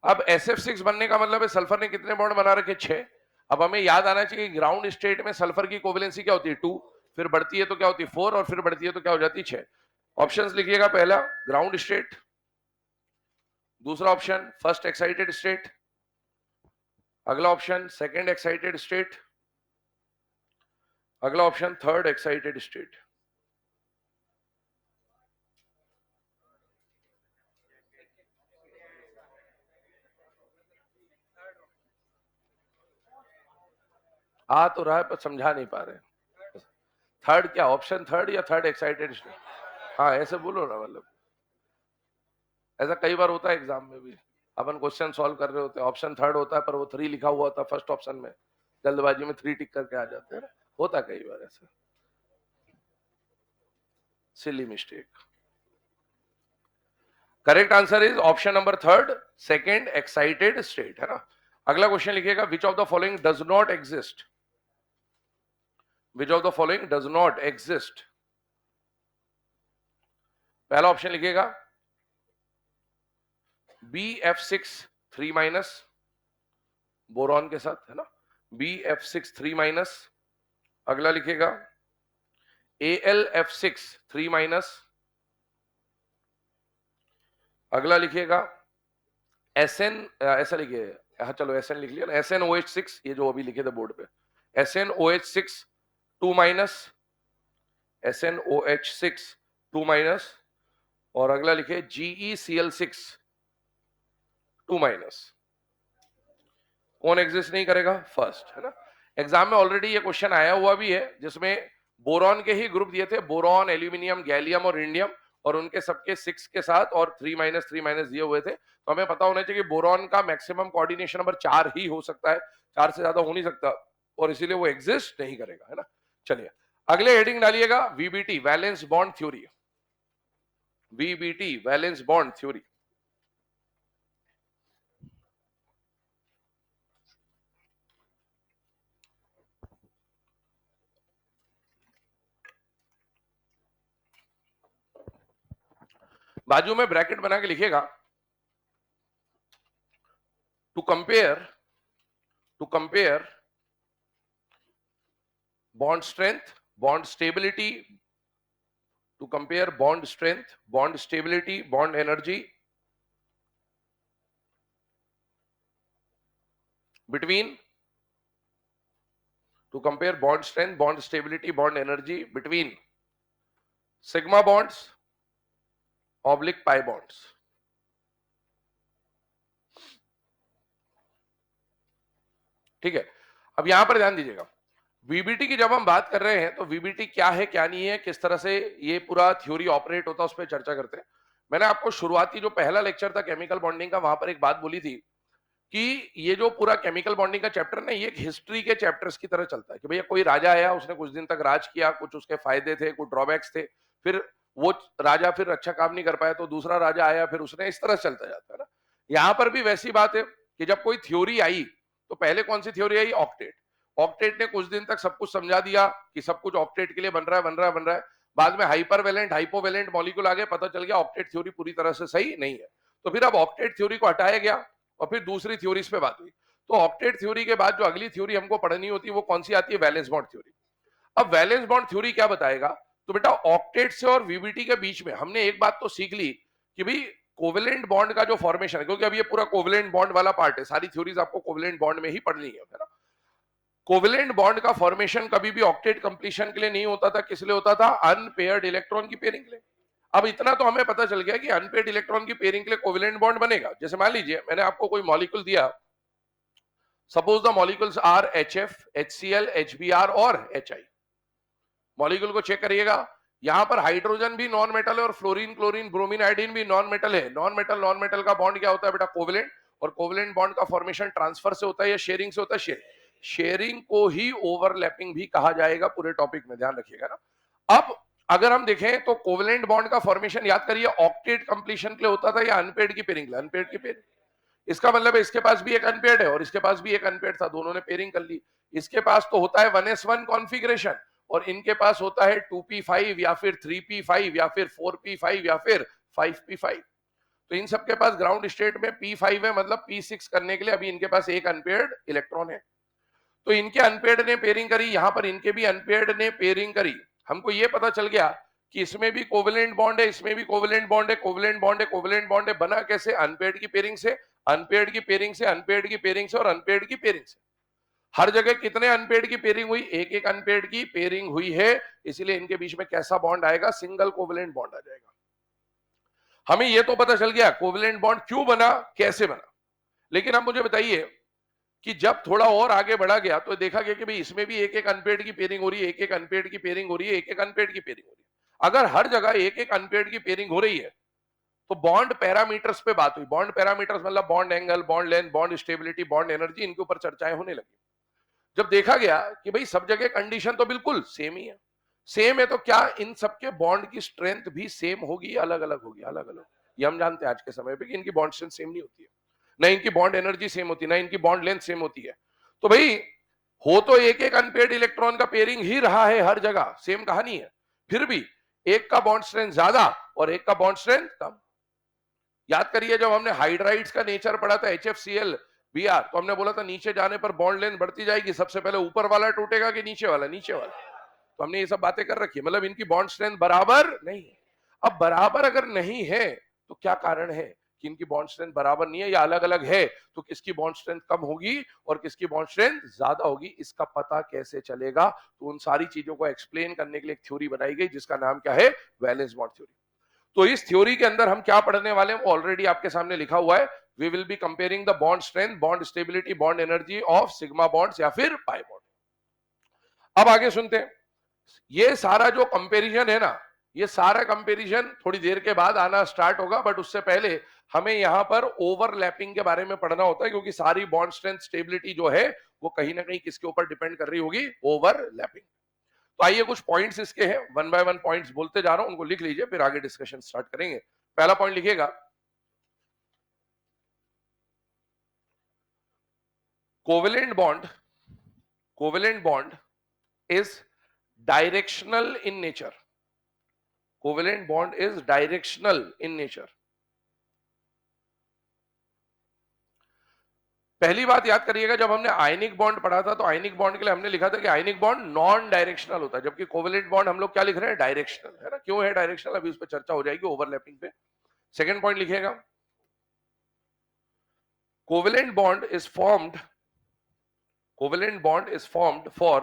अब SF6 बनने का मतलब है सल्फर ने कितने बॉन्ड बना रखे? 6। अब हमें याद आना चाहिए ग्राउंड स्टेट में सल्फर की कोवेलेंसी क्या होती है? 2, फिर बढ़ती है तो क्या होती है? 4, और फिर बढ़ती है तो क्या हो जाती है? 6। ऑप्शंस लिखिएगा, पहला ग्राउंड स्टेट, दूसरा ऑप्शन फर्स्ट एक्साइटेड स्टेट, अगला ऑप्शन सेकेंड एक्साइटेड स्टेट, अगला ऑप्शन थर्ड एक्साइटेड स्टेट। आ तो रहा है पर समझा नहीं पा रहे। थर्ड क्या? ऑप्शन थर्ड या थर्ड एक्साइटेड स्टेट? हाँ ऐसे बोलो ना, मतलब ऐसा कई बार होता है एग्जाम में भी, अपन क्वेश्चन सॉल्व कर रहे होते हैं, ऑप्शन थर्ड होता है पर वो 3 लिखा हुआ होता है फर्स्ट ऑप्शन में, जल्दबाजी में 3 टिक करके आ जाते हैं ना, होता कई बार ऐसा, silly mistake. Correct answer is option number third, second excited state, है ना। अगला क्वेश्चन लिखिएगा, which of the following does not exist? Which of the following does not exist? पहला ऑप्शन लिखिएगा BF6 3- बोरॉन के साथ, है ना, BF6 3-। अगला लिखिएगा AlF6 3-। अगला लिखिएगा SN, ऐसा लिखिए, हाँ चलो SN लिख लिया ना, SNOH6, ये जो अभी लिखे थे बोर्ड पे, SNOH6 2-, SNOH6 2-। और अगला लिखे GeCl6 2-। कौन एग्जिस्ट नहीं करेगा? फर्स्ट, है ना। एग्जाम में ऑलरेडी ये क्वेश्चन आया हुआ भी है, जिसमें बोरॉन के ही ग्रुप दिए थे, बोरॉन, एल्यूमिनियम, गैलियम और इंडियम, और उनके सबके 6 के साथ और 3-3- दिए हुए थे। तो हमें पता होना चाहिए कि बोरॉन का मैक्सिमम कोऑर्डिनेशन नंबर 4 ही हो सकता है, 4 से ज्यादा हो नहीं सकता, और इसीलिए वो एग्जिस्ट नहीं करेगा, है ना। चलिए अगले हेडिंग डालिएगा, VBT valence bond theory, VBT valence bond theory. बाजू में ब्रैकेट बना के लिखिएगा, to compare bond strength, bond stability, to compare bond strength, bond stability, bond energy between, to compare bond strength, bond stability, bond energy between sigma bonds oblique pi bonds। ठीक है, अब यहां पर ध्यान दीजिएगा, VBT की जब हम बात कर रहे हैं तो VBT क्या है क्या नहीं है, किस तरह से ये पूरा थ्योरी ऑपरेट होता है, उस पर चर्चा करते हैं। मैंने आपको शुरुआती जो पहला लेक्चर था केमिकल बॉन्डिंग का, वहां पर एक बात बोली थी कि ये जो पूरा केमिकल बॉन्डिंग का चैप्टर ना, ये एक हिस्ट्री के चैप्टर्स की तरह चलता है कि भैया कोई राजा आया, उसने कुछ दिन तक राज किया, कुछ उसके फायदे थे, कुछ ड्रॉबैक्स थे, फिर वो राजा फिर अच्छा काम नहीं कर पाया तो दूसरा राजा आया, फिर उसने, इस तरह चलता जाता है ना। यहां पर भी वैसी बात है कि जब कोई थ्योरी आई तो पहले कौन सी थ्योरी आई? ऑक्टेट। ऑक्टेट ने कुछ दिन तक सब कुछ समझा दिया कि सब कुछ ऑक्टेट के लिए बन रहा है, बन रहा है, बन रहा है। बाद में हाइपरवेलेंट, हाइपोवेलेंट मॉलिक्यूल आ गए, पता चल गया ऑक्टेट थ्योरी पूरी तरह से सही नहीं है। तो फिर अब ऑक्टेट थ्योरी को हटाया गया और फिर दूसरी थ्योरीज पे बात हुई। तो ऑक्टेट थ्योरी के बाद जो अगली थ्योरी हमको पढ़नी होती है वो कौन सी आती है? Valence bond theory. अब वैलेंस बॉन्ड थ्योरी क्या बताएगा? तो बेटा ऑक्टेट से और VBT के बीच में हमने एक बात तो सीख ली कि भाई कोवेलेंट बॉन्ड का जो फॉर्मेशन है, क्योंकि अब ये पूरा कोवेलेंट बॉन्ड वाला पार्ट है, सारी थ्योरीज आपको कोवेलेंट बॉन्ड में ही पढ़नी है ना। कोवेलेंट बॉन्ड का फॉर्मेशन कभी भी ऑक्टेट कंप्लीशन के लिए नहीं होता था, किस लिए होता था? अनपेयर्ड इलेक्ट्रॉन की पेयरिंग के लिए। अब इतना तो हमें पता चल गया कि अनपेयर्ड इलेक्ट्रॉन की पेयरिंग के लिए कोवेलेंट बॉन्ड बनेगा। जैसे मान लीजिए मैंने आपको कोई मॉलिक्यूल दिया, suppose the molecules are HF, HCl, HBr और HI। मॉलिक्यूल को चेक करिएगा, यहां पर हाइड्रोजन भी नॉन मेटल है और फ्लोरीन क्लोरीन ब्रोमीन आयोडीन भी नॉन मेटल है। नॉन मेटल का बॉन्ड क्या होता है बेटा? कोवेलेंट। और कोवेलेंट बॉन्ड का फॉर्मेशन ट्रांसफर से होता है या शेयरिंग से होता है? शेयरिंग को ही ओवरलैपिंग भी कहा जाएगा पूरे टॉपिक में, ध्यान रखिएगा ना। अब अगर हम देखें तो कोवेलेंट बॉन्ड का फॉर्मेशन याद करिए ऑक्टेट कंप्लीशन के लिए होता था या अनपेड की पेयरिंग? अनपेड की पेयरिंग। इसका मतलब है इसके पास भी एक अनपेड है और इसके पास भी एक अनपेड था, दोनों ने पेयरिंग कर ली। इसके पास तो होता है 1s1 कॉन्फ़िगरेशन और इनके पास होता है 2p5 या फिर 3p5 या फिर 4p5 या फिर 5p5। तो इन सबके पास ग्राउंड स्टेट में p5 है, मतलब p6 करने के लिए अभी इनके पास एक अनपेयर्ड इलेक्ट्रॉन है। तो इनके अनपेयर्ड ने पेयरिंग करी, यहां पर इनके भी अनपेयर्ड ने पेयरिंग करी। हमको ये पता चल गया कि इसमें भी कोवेलेंट बॉन्ड है, इसमें भी कोवेलेंट बॉन्ड है, कोवेलेंट बॉन्ड है, कोवेलेंट बॉन्ड है। बना कैसे? अनपेयर्ड की पेयरिंग से, अनपेयर्ड की पेयरिंग से, अनपेयर्ड की पेयरिंग से और अनपेयर्ड की पेयरिंग से। हर जगह कितने अनपेयर्ड की पेयरिंग हुई? एक एक अनपेयर्ड की पेयरिंग हुई है, इसलिए इनके बीच में कैसा बॉन्ड आएगा? सिंगल कोवेलेंट बॉन्ड आ जाएगा। हमें यह तो पता चल गया कोवेलेंट बॉन्ड क्यों बना, कैसे बना। लेकिन अब मुझे बताइए कि जब थोड़ा और आगे बढ़ा गया तो देखा गया कि भाई इसमें भी एक एक अनपेयर्ड की पेयरिंग हो रही है, एक एक अनपेयर्ड की पेयरिंग हो रही है, एक एक अनपेयर्ड की पेयरिंग हो रही है। अगर हर जगह एक एक अनपेयर्ड की पेयरिंग हो रही है तो बॉन्ड पैरामीटर्स पे बात हुई। बॉन्ड पैरामीटर्स मतलब bond angle, bond length, bond stability, bond energy, इनके ऊपर चर्चाएं होने लगी। जब देखा गया कि भाई सब जगह कंडीशन तो बिल्कुल सेम ही है, सेम है, तो क्या इन सबके बॉन्ड की स्ट्रेंथ भी सेम होगी, अलग अलग होगी? अलग अलग। ये हम जानते हैं आज के समय पे कि इनकी बॉन्ड स्ट्रेंथ सेम नहीं होती है, ना इनकी बॉन्ड एनर्जी सेम होती है, ना इनकी बॉन्ड लेंथ सेम होती है। तो भाई हो तो एक एक अनपेयर्ड इलेक्ट्रॉन का पेयरिंग ही रहा है हर जगह, सेम कहानी है, फिर भी एक का बॉन्ड स्ट्रेंथ ज्यादा और एक का बॉन्ड स्ट्रेंथ कम। याद करिए जब हमने हाइड्राइड्स का नेचर पढ़ा था, HFCl Br, तो हमने बोला था नीचे जाने पर बॉन्ड लेंथ बढ़ती जाएगी, सबसे पहले ऊपर वाला टूटेगा कि नीचे वाला? नीचे वाला। तो हमने ये सब बातें कर रखी है, मतलब इनकी बॉन्ड स्ट्रेंथ बराबर नहीं है। अब बराबर अगर नहीं है तो क्या कारण है कि इनकी बॉन्ड स्ट्रेंथ बराबर नहीं है या अलग अलग है? तो किसकी बॉन्ड स्ट्रेंथ कम होगी और किसकी बॉन्ड स्ट्रेंथ ज्यादा होगी, इसका पता कैसे चलेगा? तो उन सारी चीजों को एक्सप्लेन करने के लिए एक थ्योरी बनाई गई जिसका नाम क्या है? Valence bond theory. तो इस थ्योरी के अंदर हम क्या पढ़ने वाले हैं वो ऑलरेडी आपके सामने लिखा हुआ है। We will be comparing the bond strength, bond stability, bond energy of sigma bonds या फिर पाई बॉन्ड। अब आगे सुनते हैं। ये सारा जो कंपैरिजन है ना, ये सारा कंपैरिजन थोड़ी देर के बाद आना स्टार्ट होगा, बट उससे पहले हमें यहां पर ओवरलैपिंग के बारे में पढ़ना होता है, क्योंकि सारी बॉन्ड स्ट्रेंथ स्टेबिलिटी जो है वो कहीं ना कहीं किसके ऊपर डिपेंड कर रही होगी? ओवरलैपिंग। तो आइए कुछ पॉइंट्स इसके हैं, वन बाय वन पॉइंट्स बोलते जा रहा हूं, उनको लिख लीजिए, फिर आगे डिस्कशन स्टार्ट करेंगे। पहला पॉइंट लिखिएगा, covalent bond is directional in nature. Covalent bond is directional in nature. पहली बात याद करिएगा, जब हमने आयनिक बॉन्ड पढ़ा था तो आयनिक बॉन्ड के लिए हमने लिखा था कि आयनिक बॉन्ड नॉन डायरेक्शनल होता है, जबकि कोवेलेंट बॉन्ड हम लोग क्या लिख रहे हैं? डायरेक्शनल, है ना। क्यों है डायरेक्शनल, अभी उस पर चर्चा हो जाएगी ओवरलैपिंग पे। सेकंड पॉइंट लिखिएगा, covalent bond is formed for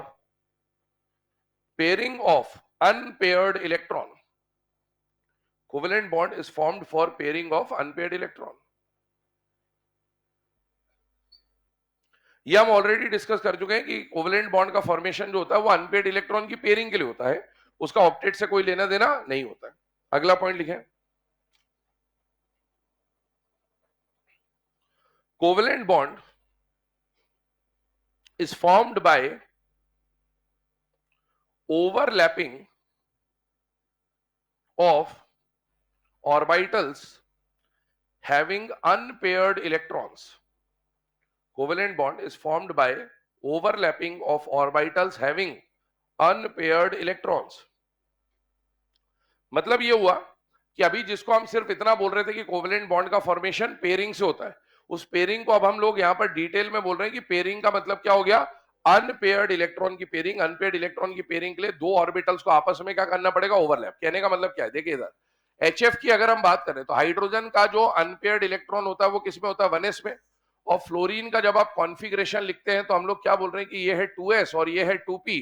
pairing of unpaired electron. Covalent bond is formed for pairing of unpaired electron. ये हम ऑलरेडी डिस्कस कर चुके हैं कि कोवेलेंट बॉन्ड का फॉर्मेशन जो होता है वो अनपेयर्ड इलेक्ट्रॉन की पेयरिंग के लिए होता है, उसका ऑक्टेट से कोई लेना देना नहीं होता है। अगला पॉइंट लिखें, covalent bond is formed bye overlapping of orbitals having unpaired electrons. Covalent bond is formed by overlapping of orbitals having unpaired electrons। मतलब ये हुआ कि अभी जिसको हम सिर्फ इतना बोल रहे थे कि कोवेलेंट बॉन्ड का फॉर्मेशन पेयरिंग से होता है, उस पेयरिंग को अब हम लोग यहाँ पर डिटेल में बोल रहे हैं कि पेयरिंग का मतलब क्या हो गया? अनपेयर्ड इलेक्ट्रॉन की पेयरिंग। अनपेयर्ड इलेक्ट्रॉन की पेयरिंग के लिए दो ऑर्बिटल्स को आपस में क्या करना पड़ेगा? ओवरलैप। कहने का मतलब क्या है? देखिए इधर HF की अगर हम बात करें तो हाइड्रोजन का जो अनपेयर्ड इलेक्ट्रॉन होता है वो किसमें होता है? 1s में। और फ्लोरीन का जब आप कॉन्फ़िगरेशन लिखते हैं तो हम लोग क्या बोल रहे हैं कि ये है 2s और ये है 2p।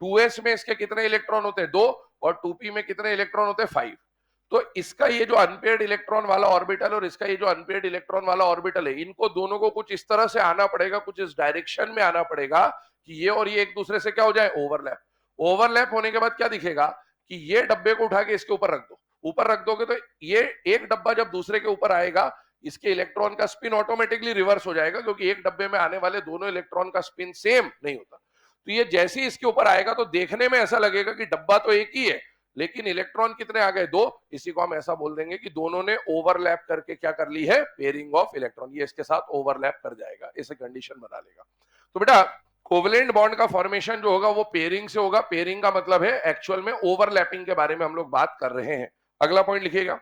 2s में इसके कितने इलेक्ट्रॉन होते हैं? 2। और 2p में कितने इलेक्ट्रॉन होते हैं? 5। तो इसका ये जो अनपेयर्ड इलेक्ट्रॉन वाला ऑर्बिटल और इसका ये जो अनपेयर्ड इलेक्ट्रॉन वाला ऑर्बिटल है, इनको दोनों को कुछ इस तरह से आना पड़ेगा, कुछ इस डायरेक्शन में आना पड़ेगा कि ये और ये एक दूसरे से क्या हो जाए? ओवरलैप। ओवरलैप होने के बाद क्या दिखेगा कि ये डब्बे को उठा के इसके ऊपर रख दो, ऊपर रख दोगे तो ये एक डब्बा जब दूसरे के ऊपर आएगा, इसके इलेक्ट्रॉन का स्पिन ऑटोमेटिकली रिवर्स हो जाएगा, क्योंकि एक डब्बे में आने वाले दोनों इलेक्ट्रॉन का स्पिन सेम नहीं होता। तो ये जैसे ही इसके ऊपर आएगा तो देखने में ऐसा लगेगा कि डब्बा तो एक ही है, लेकिन इलेक्ट्रॉन कितने आ गए, दो। इसी को हम ऐसा बोल देंगे कि दोनों ने ओवरलैप करके क्या कर ली है, पेयरिंग ऑफ इलेक्ट्रॉन। ये इसके साथ ओवरलैप कर जाएगा, इसे कंडीशन बना लेगा। तो बेटा कोवेलेंट बॉन्ड का फॉर्मेशन जो होगा वो पेयरिंग से होगा। पेयरिंग का मतलब है एक्चुअल में ओवरलैपिंग के बारे में हम लोग बात कर रहे हैं। अगला पॉइंट लिखिएगा,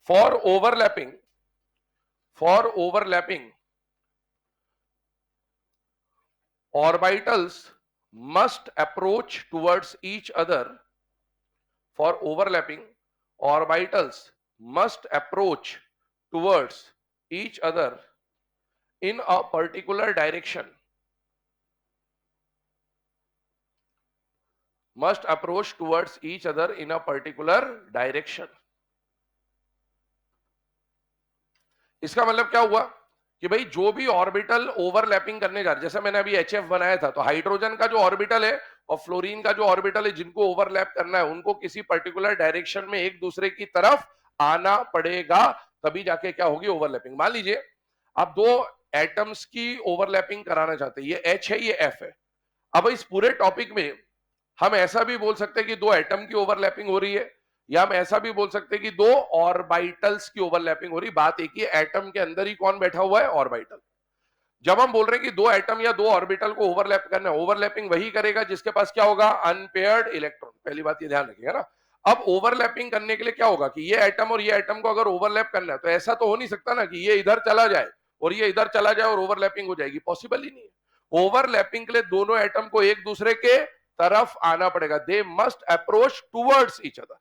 for overlapping, for overlapping orbitals must approach towards each other. For overlapping, orbitals must approach towards each other in a particular direction. Must approach towards each other in a particular direction. इसका मतलब क्या हुआ कि भाई जो भी orbital overlapping करने जा रहे, जैसे मैंने अभी एचएफ बनाया था, तो हाइड्रोजन का जो ऑर्बिटल है और फ्लोरीन का जो ऑर्बिटल है, जिनको ओवरलैप करना है उनको किसी पर्टिकुलर डायरेक्शन में एक दूसरे की तरफ आना पड़ेगा, तभी जाके क्या होगी, ओवरलैपिंग। मान लीजिए आप दो एटम्स की ओवरलैपिंग कराना चाहते हैं, ये एच है, ये एफ है। अब इस पूरे टॉपिक में हम ऐसा भी बोल सकते हैं कि दो एटम की ओवरलैपिंग हो रही है, या हम ऐसा भी बोल सकते हैं कि दो ऑर्बिटल्स की ओवरलैपिंग हो रही। बात एक ही, एटम के अंदर ही कौन बैठा हुआ है, ऑर्बिटल। जब हम बोल रहे हैं कि दो एटम या दो ऑर्बिटल को ओवरलैप करना है, ओवरलैपिंग वही करेगा जिसके पास क्या होगा, अनपेयर्ड इलेक्ट्रॉन। पहली बात ये ध्यान रखिएगा ना। अब ओवरलैपिंग करने के लिए क्या होगा कि ये एटम और ये एटम को अगर ओवरलैप करना है, तो ऐसा तो हो नहीं सकता ना कि ये इधर चला जाए और ये इधर चला जाए और ओवरलैपिंग हो जाएगी, पॉसिबल ही नहीं है। ओवरलैपिंग के लिए दोनों एटम को एक दूसरे के तरफ आना पड़ेगा, they must approach towards each other.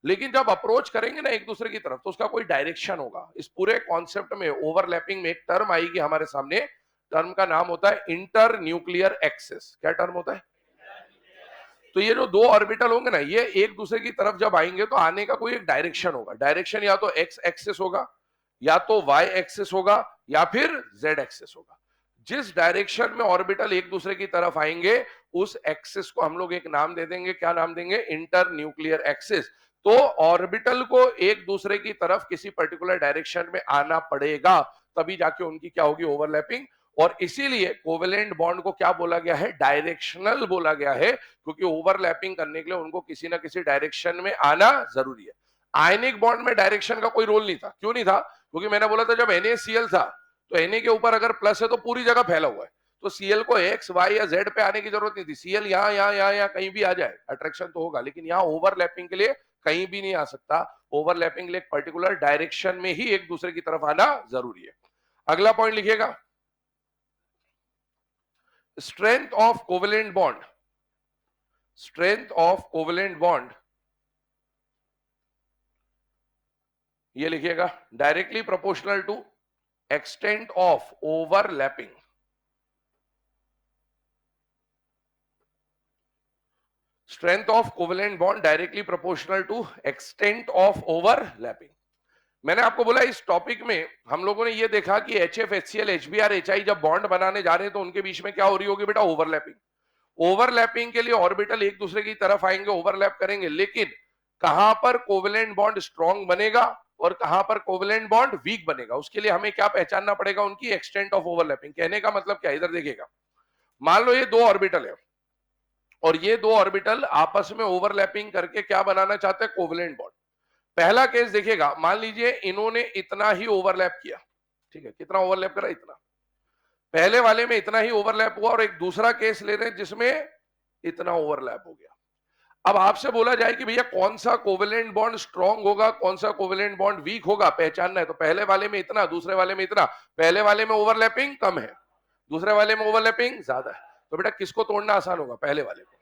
लेकिन जब अप्रोच करेंगे ना एक दूसरे की तरफ, तो उसका कोई डायरेक्शन होगा। इस पूरे कॉन्सेप्ट में ओवरलैपिंग में एक टर्म आएगी हमारे सामने, टर्म का नाम होता है इंटर न्यूक्लियर एक्सिस। क्या टर्म होता है? तो ये जो दो ऑर्बिटल होंगे ना, ये एक दूसरे की तरफ जब आएंगे तो आने का कोई एक डायरेक्शन होगा। डायरेक्शन या तो एक्स एक्सिस होगा, या तो वाई एक्सिस होगा, या फिर जेड एक्सिस होगा। जिस डायरेक्शन में ऑर्बिटल एक दूसरे की तरफ आएंगे, उस एक्सिस को हम लोग एक नाम दे देंगे। क्या नाम देंगे? Inter nuclear axis. तो ऑर्बिटल को एक दूसरे की तरफ किसी पर्टिकुलर डायरेक्शन में आना पड़ेगा, तभी जाके उनकी क्या होगी, ओवरलैपिंग। और इसीलिए कोवेलेंट बॉन्ड को क्या बोला गया है, डायरेक्शनल बोला गया है, क्योंकि ओवरलैपिंग करने के लिए उनको किसी ना किसी डायरेक्शन में आना जरूरी है। आयनिक बॉन्ड में डायरेक्शन का कोई रोल नहीं था। क्यों नहीं था? क्योंकि मैंने बोला था जब NaCl था, तो Na के ऊपर अगर प्लस है तो पूरी जगह फैला हुआ है, तो Cl को X, Y या Z पे आने की जरूरत नहीं थी। Cl यहाँ यहाँ यहाँ यहाँ कहीं भी आ जाए, अट्रैक्शन तो होगा, लेकिन यहाँ ओवरलैपिंग के लिए कहीं भी नहीं आ सकता। ओवरलैपिंग के लिए एक पर्टिकुलर डायरेक्शन में ही एक दूसरे की तरफ आना जरूरी है। अगला पॉइंट लिखिएगा, strength of covalent bond, strength of covalent bond, ये लिखिएगा, directly proportional to extent of overlapping. Strength of covalent bond directly proportional to extent of overlapping. मैंने आपको बोला इस टॉपिक में हम लोगों ने ये देखा कि HF, HCl, HBr, HI जब बॉन्ड बनाने जा रहे हैं तो उनके बीच में क्या हो रही होगी बेटा, ओवरलैपिंग। ओवरलैपिंग के लिए ऑर्बिटल एक दूसरे की तरफ आएंगे, ओवरलैप करेंगे, लेकिन कहां पर कोवेलेंट बॉन्ड स्ट्रॉन्ग बनेगा और कहां पर कोवेलेंट बॉन्ड वीक बनेगा, उसके लिए हमें क्या पहचानना पड़ेगा, उनकी एक्सटेंट ऑफ ओवरलैपिंग। कहने का मतलब क्या, इधर देखिएगा, मान लो ये दो ऑर्बिटल है और ये दो ऑर्बिटल आपस में ओवरलैपिंग करके क्या बनाना चाहते हैं, कोवेलेंट बॉन्ड। पहला केस देखिएगा, मान लीजिए इन्होंने इतना ही ओवरलैप किया, ठीक है, कितना ओवरलैप करा, इतना। पहले वाले में इतना ही ओवरलैप हुआ, और एक दूसरा केस ले रहे हैं जिसमें इतना ओवरलैप हो गया। अब आपसे बोला जाए कि भैया कौन सा कोवेलेंट बॉन्ड स्ट्रांग होगा, कौन सा कोवेलेंट बॉन्ड वीक होगा, पहचानना है। तो पहले वाले में इतना, दूसरे वाले में इतना। पहले वाले में ओवरलैपिंग कम है, दूसरे वाले में ओवरलैपिंग ज्यादा है, तो बेटा किसको तोड़ना आसान होगा, पहले वाले को।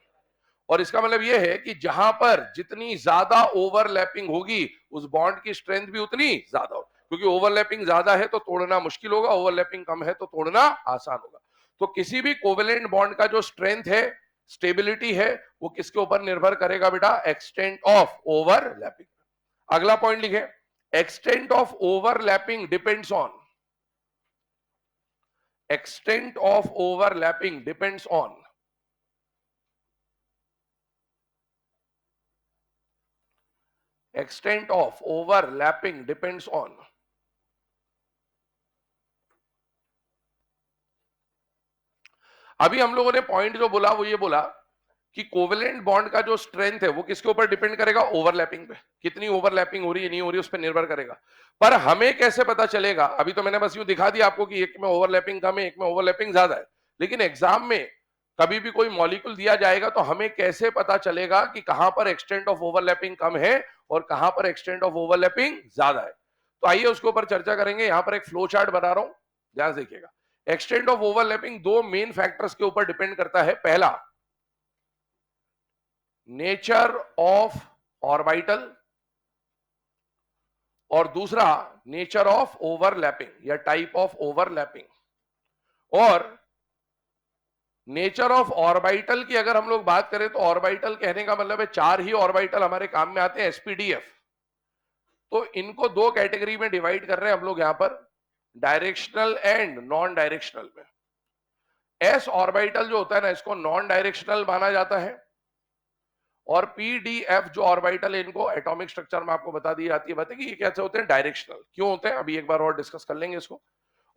और इसका मतलब यह है कि जहां पर जितनी ज्यादा ओवरलैपिंग होगी, उस बॉन्ड की स्ट्रेंथ भी उतनी ज्यादा होगी, क्योंकि ओवरलैपिंग ज्यादा है तो तोड़ना मुश्किल होगा, ओवरलैपिंग कम है तो तोड़ना आसान होगा। तो किसी भी कोवेलेंट बॉन्ड का जो स्ट्रेंथ है, स्टेबिलिटी है, वो किसके ऊपर निर्भर करेगा बेटा, एक्सटेंट ऑफ ओवरलैपिंग। अगला पॉइंट लिखे, extent of overlapping depends on, extent of overlapping depends on extent of overlapping depends on अभी हम लोगों ने पॉइंट जो बोला वो ये बोला कि कोवेलेंट बॉन्ड का जो स्ट्रेंथ है वो किसके ऊपर डिपेंड करेगा, ओवरलैपिंग पे, कितनी ओवरलैपिंग हो रही है नहीं हो रही उस पर निर्भर करेगा। पर हमें कैसे पता चलेगा, अभी तो मैंने बस यूं दिखा दिया आपको कि एक में ओवरलैपिंग कम है एक में ओवरलैपिंग ज्यादा है, लेकिन एग्जाम में कभी भी कोई मॉलिक्यूल दिया जाएगा तो हमें कैसे पता चलेगा कि कहां पर एक्सटेंट ऑफ ओवरलैपिंग कम है और कहां पर एक्सटेंट ऑफ ओवरलैपिंग ज्यादा है। तो आइए उसके ऊपर चर्चा करेंगे। यहां पर एक फ्लो चार्ट बना रहा हूं, ध्यान से देखिएगा। एक्सटेंट ऑफ ओवरलैपिंग दो मेन फैक्टर्स के ऊपर डिपेंड करता है। पहला, नेचर ऑफ ऑर्बिटल, और दूसरा नेचर ऑफ ओवरलैपिंग या टाइप ऑफ ओवरलैपिंग। और नेचर ऑफ ऑर्बिटल की अगर हम लोग बात करें तो ऑर्बिटल कहने का मतलब है चार ही ऑर्बिटल हमारे काम में आते हैं, एसपीडीएफ। तो इनको दो कैटेगरी में डिवाइड कर रहे हैं हम लोग यहां पर, डायरेक्शनल एंड नॉन डायरेक्शनल में। एस ऑर्बिटल जो होता है ना, इसको नॉन डायरेक्शनल माना जाता है, और पीडीएफ जो ऑर्बिटल है इनको एटॉमिक स्ट्रक्चर में आपको बता दी जाती है बातें कि ये कैसे होते हैं, डायरेक्शनल क्यों होते हैं, अभी एक बार और डिस्कस कर लेंगे इसको।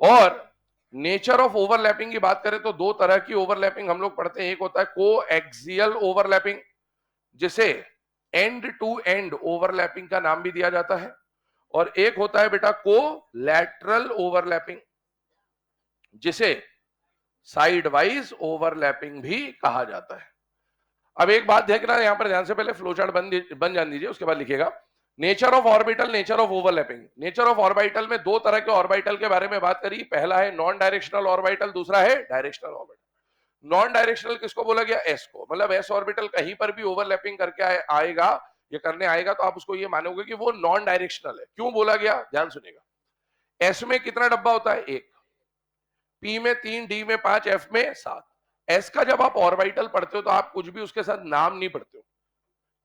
और नेचर ऑफ ओवरलैपिंग की बात करें तो दो तरह की ओवरलैपिंग हम लोग पढ़ते हैं। एक होता है को एक्सियल ओवरलैपिंग, जिसे एंड टू एंड ओवरलैपिंग का नाम भी दिया जाता है, और एक होता है बेटा को लैटरल ओवरलैपिंग, जिसे साइड वाइज ओवरलैपिंग भी कहा जाता है। अब एक बात देखना यहां पर ध्यान से, पहले फ्लो चार्ट बन जान दीजिए, उसके बाद लिखिएगा nature of orbital, nature of overlapping. Nature of orbital में दो तरह के ऑर्बिटल के बारे में बात करी, पहला है नॉन डायरेक्शनल ऑर्बिटल, दूसरा है डायरेक्शनल ऑर्बिटल। नॉन डायरेक्शनल किसको बोला गया, एस को, मतलब एस ऑर्बिटल कहीं पर भी ओवरलैपिंग करके आएगा, ये करने आएगा तो आप उसको ये मानोगे कि वो नॉन डायरेक्शनल है। क्यों बोला गया, ध्यान सुनिएगा। एस में कितना डब्बा होता है, एक, पी में 3, डी में 5, एफ में 7। एस का जब आप ऑर्बिटल पढ़ते हो तो आप कुछ भी उसके साथ नाम नहीं पढ़ते हो।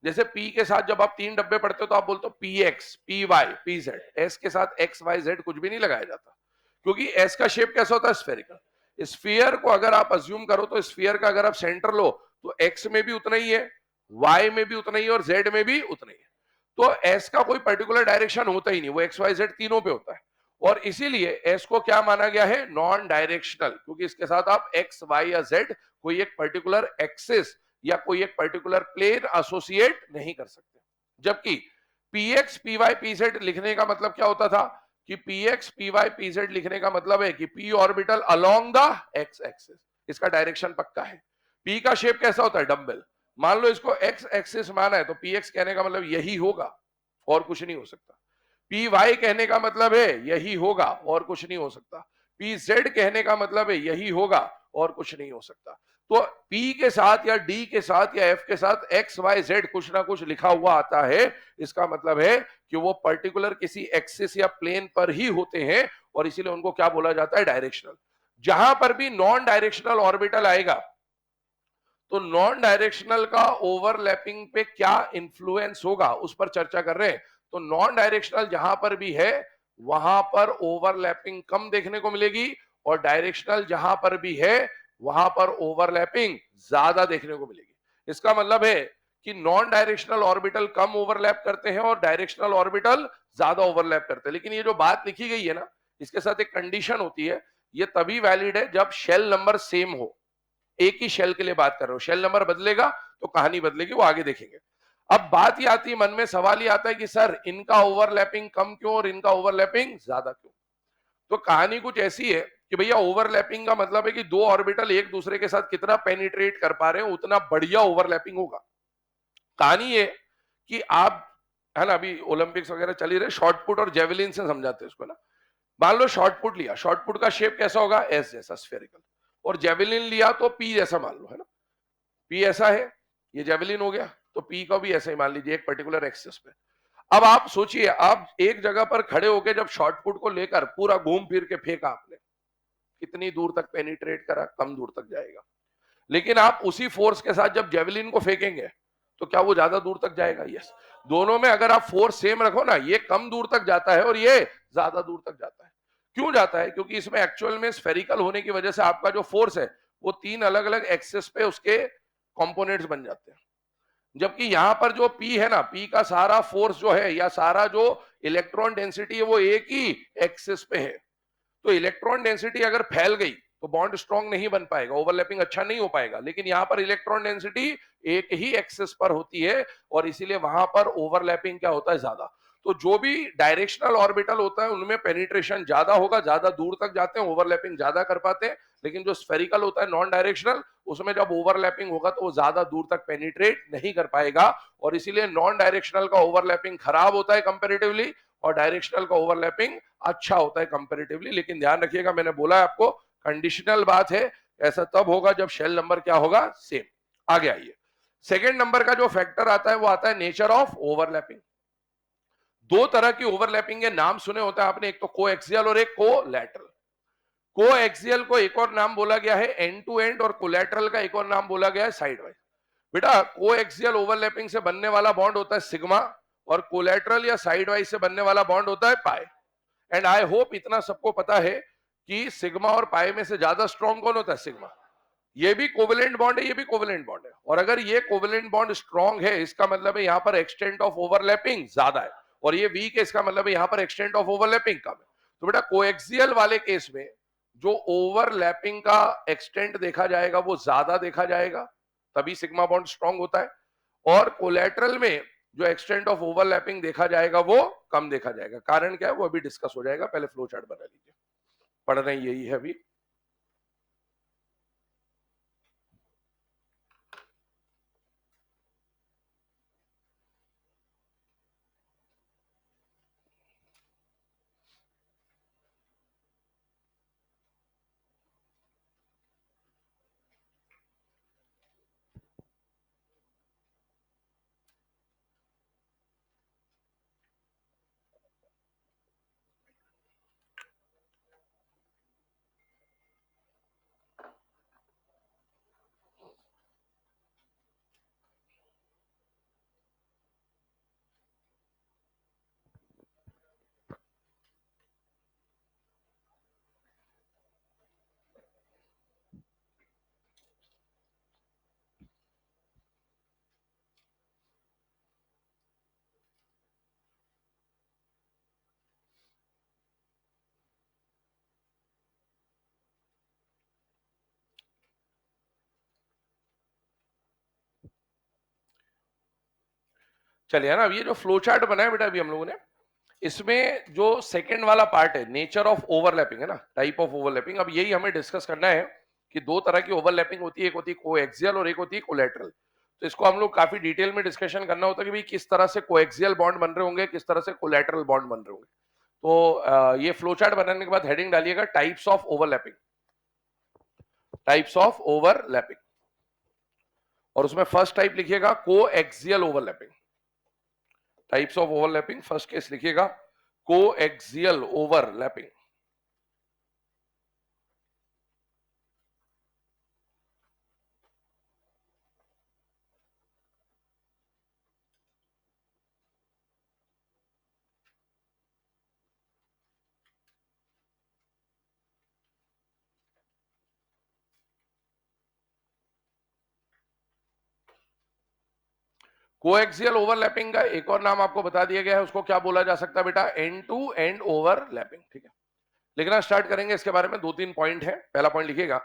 जैसे पी के साथ जब आप 3 डब्बे पढ़ते हो तो आप बोलते हो p x, p y, p z. S के साथ एक्स वाई जेड कुछ भी नहीं लगाया जाता, क्योंकि एस का शेप कैसा होता है, स्फेरिकल। स्फीयर को अगर आप अज्यूम करो तो स्फीयर का अगर आप सेंटर लो तो एक्स में भी उतना ही है, वाई में भी उतना ही है, और जेड में भी उतना ही है। तो एस का कोई पर्टिकुलर डायरेक्शन होता ही नहीं, वो एक्स वाई जेड तीनों पे होता है। और इसीलिए एस को क्या माना गया है, नॉन डायरेक्शनल, क्योंकि इसके साथ आप एक्स वाई या जेड कोई एक पर्टिकुलर एक्सिस या कोई एक पर्टिकुलर प्लेन एसोसिएट नहीं कर सकते। जबकि पीएक्स पीवाई पीजेड लिखने का मतलब क्या होता था कि पीएक्स पीवाई पीजेड लिखने का मतलब है कि P orbital along the x axis, इसका डायरेक्शन पक्का है। पी का शेप कैसा होता है, डम्बल। मान लो इसको एक्स एक्सिस माना है तो पीएक्स कहने का मतलब यही होगा और कुछ नहीं हो सकता। पी वाई कहने का मतलब है यही होगा और कुछ नहीं हो सकता। पी जेड कहने का मतलब है यही होगा और कुछ नहीं हो सकता। तो P के साथ या D के साथ या F के साथ X, Y, Z कुछ ना कुछ लिखा हुआ आता है, इसका मतलब है कि वो पर्टिकुलर किसी एक्सिस या प्लेन पर ही होते हैं, और इसीलिए उनको क्या बोला जाता है, डायरेक्शनल। जहां पर भी नॉन डायरेक्शनल ऑर्बिटल आएगा तो नॉन डायरेक्शनल का ओवरलैपिंग पे क्या इंफ्लुएंस होगा उस पर चर्चा कर रहे हैं। तो नॉन डायरेक्शनल जहां पर भी है वहां पर ओवरलैपिंग कम देखने को मिलेगी, और डायरेक्शनल जहां पर भी है वहां पर ओवरलैपिंग ज्यादा देखने को मिलेगी। इसका मतलब है कि नॉन डायरेक्शनल ऑर्बिटल कम ओवरलैप करते हैं और डायरेक्शनल ऑर्बिटल ज्यादा ओवरलैप करते हैं। लेकिन ये जो बात लिखी गई है ना, इसके साथ एक कंडीशन होती है, ये तभी वैलिड है जब शेल नंबर सेम हो। एक ही शेल के लिए बात कर रहे हो, शेल नंबर बदलेगा तो कहानी बदलेगी, वो आगे देखेंगे। अब बात ये आती है, मन में सवाल ये आता है कि सर इनका ओवरलैपिंग कम क्यों और इनका ओवरलैपिंग ज्यादा क्यों। तो कहानी कुछ ऐसी है कि भैया ओवरलैपिंग का मतलब है कि दो ऑर्बिटल एक दूसरे के साथ कितना पेनिट्रेट कर पा रहे हैं उतना बढ़िया ओवरलैपिंग होगा। कहानी ये कि आप, है ना, अभी ओलंपिक्स वगैरह चल ही रहे, शॉर्ट पुट और जेवलिन से समझाते हैं उसको ना। मान लो शॉर्ट पुट लिया, शॉर्ट पुट का शेप कैसा होगा, एस जैसा, स्फेरिकल। और जेवलिन लिया तो पी जैसा मान लो, है ना, पी ऐसा है, ये जेवलिन हो गया, तो पी का भी ऐसा ही मान लीजिए एक पर्टिकुलर एक्सिस पे। अब आप सोचिए, आप एक जगह पर खड़े होकर जब शॉर्ट पुट को लेकर पूरा घूम फिर के फेंका आपने, कितनी दूर तक पेनिट्रेट करा, कम दूर तक जाएगा। लेकिन आप उसी फोर्स के साथ जब जेवलिन को फेंकेंगे तो क्या वो ज्यादा दूर तक जाएगा, यस। दोनों में अगर आप फोर्स सेम रखो ना, ये कम दूर तक जाता है और ये ज्यादा दूर तक जाता है। क्यों जाता है, क्योंकि इसमें एक्चुअल में स्फेरिकल होने की वजह से आपका जो फोर्स है वो तीन अलग अलग एक्सेस पे उसके कंपोनेंट्स बन जाते हैं। जबकि यहां पर जो P है ना, P का सारा फोर्स जो है या सारा जो इलेक्ट्रॉन डेंसिटी है वो एक ही एक्सिस पे है। तो इलेक्ट्रॉन डेंसिटी अगर फैल गई तो बॉन्ड स्ट्रांग नहीं बन पाएगा, ओवरलैपिंग अच्छा नहीं हो पाएगा। लेकिन यहां पर इलेक्ट्रॉन डेंसिटी एक ही एक्सिस पर होती है और इसीलिए वहां पर ओवरलैपिंग क्या होता है, ज्यादा। तो जो भी डायरेक्शनल ऑर्बिटल होता है उनमें पेनिट्रेशन ज्यादा होगा, ज्यादा दूर तक जाते हैं, ओवरलैपिंग ज्यादा कर पाते हैं। लेकिन जो स्फेरिकल होता है नॉन डायरेक्शनल, उसमें जब ओवरलैपिंग होगा तो वो ज्यादा दूर तक पेनिट्रेट नहीं कर पाएगा और इसीलिए नॉन डायरेक्शनल का ओवरलैपिंग खराब होता है कंपेरेटिवली और डायरेक्शनल का ओवरलैपिंग अच्छा होता है कंपेरेटिवली। लेकिन ध्यान रखिएगा, मैंने बोला है आपको कंडीशनल बात है, ऐसा तब होगा जब शेल नंबर क्या होगा, सेम। आगे आइए, सेकेंड नंबर का जो फैक्टर आता है वो आता है नेचर ऑफ ओवरलैपिंग। दो तरह की ओवरलैपिंग के नाम सुने होते हैं आपने, एक तो कोएक्सियल और एक कोलैटरल। कोएक्सियल को एक और नाम बोला गया है एंड टू एंड और कोलैटरल का एक और नाम बोला गया है साइड वाइज। बेटा कोएक्सियल ओवरलैपिंग से बनने वाला बॉन्ड होता है सिग्मा और कोलैटरल या साइड वाइज से बनने वाला बॉन्ड होता है पाई। एंड आई होप इतना सबको पता है कि सिग्मा और पाई में से ज्यादा स्ट्रॉन्ग कौन होता है, सिग्मा। ये भी कोवेलेंट बॉन्ड है, ये भी कोवेलेंट बॉन्ड है, और अगर ये कोवेलेंट बॉन्ड स्ट्रॉन्ग है इसका मतलब है यहां पर एक्सटेंट ऑफ ओवरलैपिंग ज्यादा है, और ये वीक है इसका मतलब है यहां पर एक्सटेंट ऑफ ओवरलैपिंग कम है। तो बेटा कोएक्सियल वाले केस में जो ओवरलैपिंग का एक्सटेंट देखा जाएगा वो ज्यादा देखा जाएगा, तभी सिग्मा बॉन्ड स्ट्रॉन्ग होता है। और कोलैटरल में जो एक्सटेंट ऑफ ओवरलैपिंग देखा जाएगा वो कम देखा जाएगा। कारण क्या है वो अभी डिस्कस हो जाएगा, पहले फ्लो चार्ट बना लीजिए, पढ़ रहे हैं यही है अभी। चलिए, है ना। अब ये जो फ्लो चार्ट बनाया बेटा अभी हम लोगों ने, इसमें जो सेकंड वाला पार्ट है नेचर ऑफ ओवरलैपिंग, है ना, टाइप ऑफ ओवरलैपिंग, अब यही हमें डिस्कस करना है कि दो तरह की ओवरलैपिंग होती है, एक होती है कोएक्सियल और एक होती है कोलैटरल। तो इसको हम लोग काफी डिटेल में डिस्कशन करना होता है कि भाई किस तरह से कोएक्सियल बॉन्ड बन रहे होंगे, किस तरह से कोलैटरल बॉन्ड बन रहे होंगे। तो ये फ्लो चार्ट बनाने के बाद हेडिंग डालिएगा types of overlapping, types of overlapping, और उसमें फर्स्ट टाइप लिखिएगा coaxial overlapping. Types of overlapping first case लिखिएगा कोएक्सियल ओवरलैपिंग। कोएक्सियल ओवरलैपिंग का एक और नाम आपको बता दिया गया है, उसको क्या बोला जा सकता है बेटा, एंड टू एंड ओवरलैपिंग। ठीक है, लिखना स्टार्ट करेंगे इसके बारे में। दो तीन पॉइंट है, पहला पॉइंट लिखिएगा,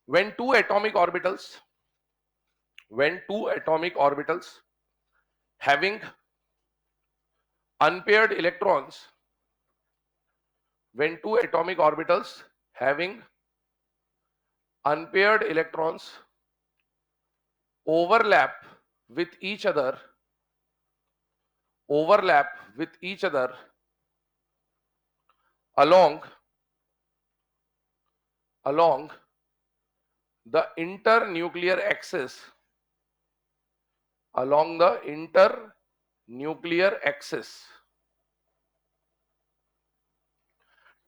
when two atomic orbitals when two atomic orbitals having unpaired electrons when two atomic orbitals having unpaired electrons overlap with each other overlap with each other along along the internuclear axis along the internuclear axis।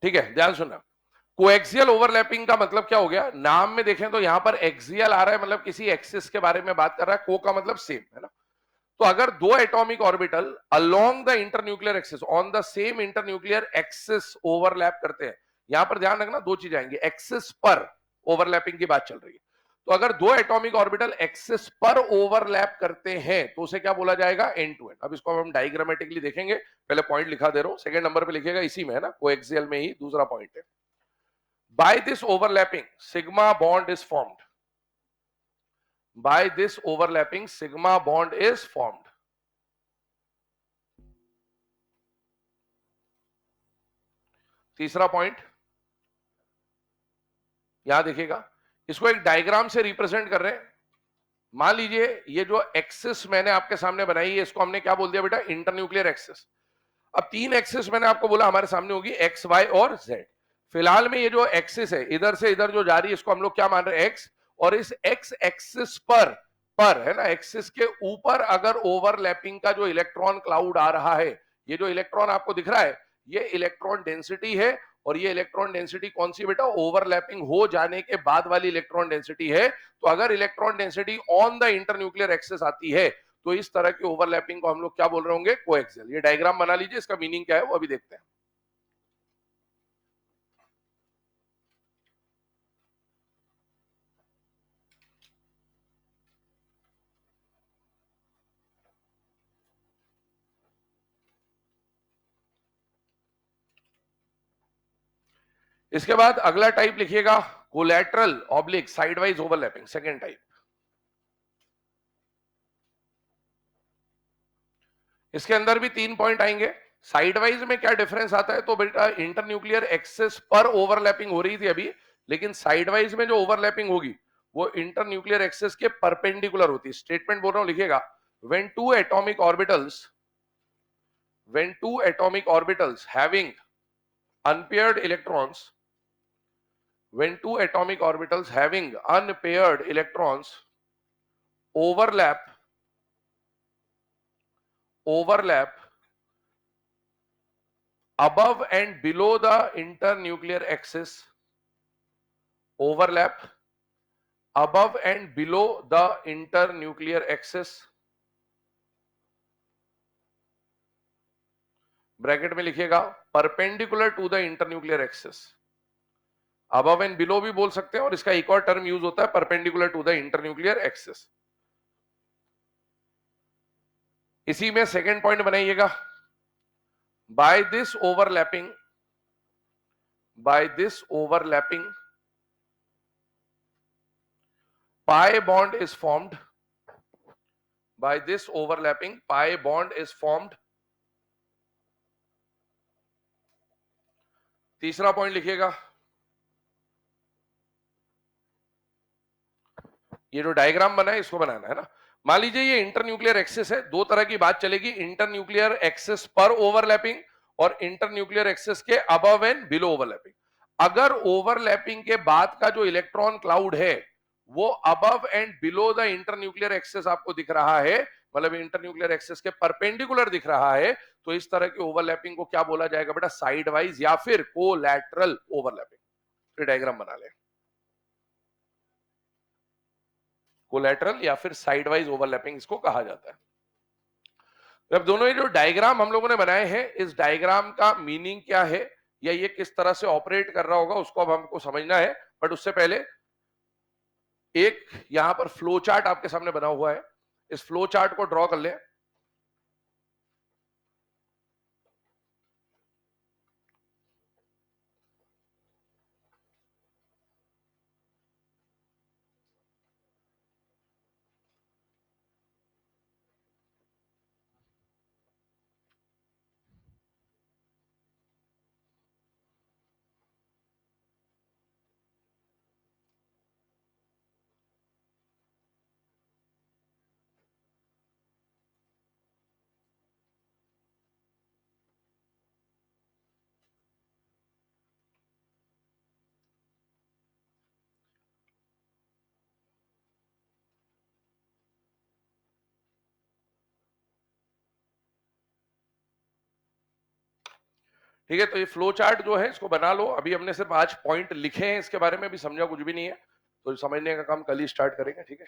ठीक है, ध्यान सुनना। Coaxial overlapping का मतलब क्या हो गया, नाम में देखें तो यहां पर एक्सियल आ रहा है, मतलब किसी एक्सिस के बारे में बात कर रहा है, को का मतलब सेम, है ना। तो अगर दो atomic orbital along the internuclear axis on the same internuclear axis overlap करते हैं, यहां पर ध्यान रखना दो चीजें आएंगी, एक्सिस पर ओवरलैपिंग की बात चल रही है। तो अगर दो एटॉमिक ऑर्बिटल एक्सिस पर ओवरलैप करते हैं तो उसे क्या बोला जाएगा, एंड टू एंड। अब इसको हम डायग्रामेटिकली देखेंगे, पहले पॉइंट लिखा दे रहा हूं, सेकंड नंबर पे लिखेगा, इसी में है ना, कोएक्सियल में ही दूसरा पॉइंट है। By this overlapping sigma bond is formed, by this overlapping sigma bond is formed. तीसरा पॉइंट यहां देखिएगा, इसको एक डायग्राम से रिप्रेजेंट कर रहे हैं। मान लीजिए ये जो एक्सिस मैंने आपके सामने बनाई है, इसको हमने क्या बोल दिया बेटा, इंटरन्यूक्लियर एक्सिस। अब तीन एक्सिस मैंने आपको बोला हमारे सामने होगी, एक्स वाई और जेड। फिलहाल में ये जो एक्सिस है इधर से इधर जो जा रही है, इसको हम लोग क्या मान रहे हैं, एक्स। और इस एक्स एक्सिस पर है ना, एक्सिस के ऊपर अगर ओवरलैपिंग का जो इलेक्ट्रॉन क्लाउड आ रहा है, ये जो इलेक्ट्रॉन आपको दिख रहा है, ये इलेक्ट्रॉन डेंसिटी है। और ये इलेक्ट्रॉन डेंसिटी कौन सी बेटा, ओवरलैपिंग हो जाने के बाद वाली इलेक्ट्रॉन डेंसिटी है। तो अगर electron density on the internuclear axis आती है तो इस तरह की ओवरलैपिंग को हम लोग क्या बोल रहे होंगे, कोएक्सियल। ये डायग्राम बना लीजिए, इसका मीनिंग क्या है वो अभी देखते हैं। इसके बाद अगला टाइप लिखिएगा, collateral oblique sideways overlapping, second type. इसके अंदर भी तीन पॉइंट आएंगे। साइडवाइज में क्या डिफरेंस आता है, तो बेटा इंटरन्यूक्लियर एक्सिस पर ओवरलैपिंग हो रही थी अभी, लेकिन साइडवाइज में जो ओवरलैपिंग होगी वो इंटरन्यूक्लियर एक्सिस के परपेंडिकुलर होती है। स्टेटमेंट बोल रहा हूं, लिखिएगा, when two atomic orbitals when two atomic orbitals having unpaired electrons when two atomic orbitals having unpaired electrons overlap above and below the internuclear axis, overlap above and below the internuclear axis, bracket में लिखिएगा, perpendicular to the internuclear axis. Above and below भी बोल सकते हैं, और इसका एक और टर्म यूज होता है, perpendicular to the internuclear axis. इसी में सेकेंड पॉइंट बनाइएगा, by this overlapping pi bond is formed, by this overlapping pi bond is formed। तीसरा पॉइंट लिखिएगा, ये जो डायग्राम बना है इसको बनाना है ना। मान लीजिए ये इंटरन्यूक्लियर एक्सिस है, दो तरह की बात चलेगी, इंटरन्यूक्लियर एक्सिस पर ओवरलैपिंग और इंटरन्यूक्लियर एक्सिस के अबव एंड बिलो ओवरलैपिंग। अगर ओवरलैपिंग के बाद का जो इलेक्ट्रॉन क्लाउड है वो above and below the internuclear axis आपको दिख रहा है, मतलब इंटरन्यूक्लियर एक्सिस के परपेंडिकुलर दिख रहा है, तो इस तरह की ओवरलैपिंग को क्या बोला जाएगा बेटा, साइडवाइज या फिर कोलैटरल ओवरलैपिंग। तो डायग्राम बना ले, कोलैटरल या फिर साइडवाइज ओवरलैपिंग इसको कहा जाता है। अब दोनों ये जो डायग्राम हम लोगों ने बनाए हैं, इस डायग्राम का मीनिंग क्या है या ये किस तरह से ऑपरेट कर रहा होगा उसको अब हमको समझना है। बट उससे पहले एक यहां पर फ्लो चार्ट आपके सामने बना हुआ है, इस फ्लो चार्ट को ड्रॉ कर ले। ठीक है, तो ये फ्लो चार्ट जो है इसको बना लो। अभी हमने सिर्फ आज पॉइंट लिखे हैं, इसके बारे में भी समझा कुछ भी नहीं है, तो समझने का काम कल ही स्टार्ट करेंगे। ठीक है।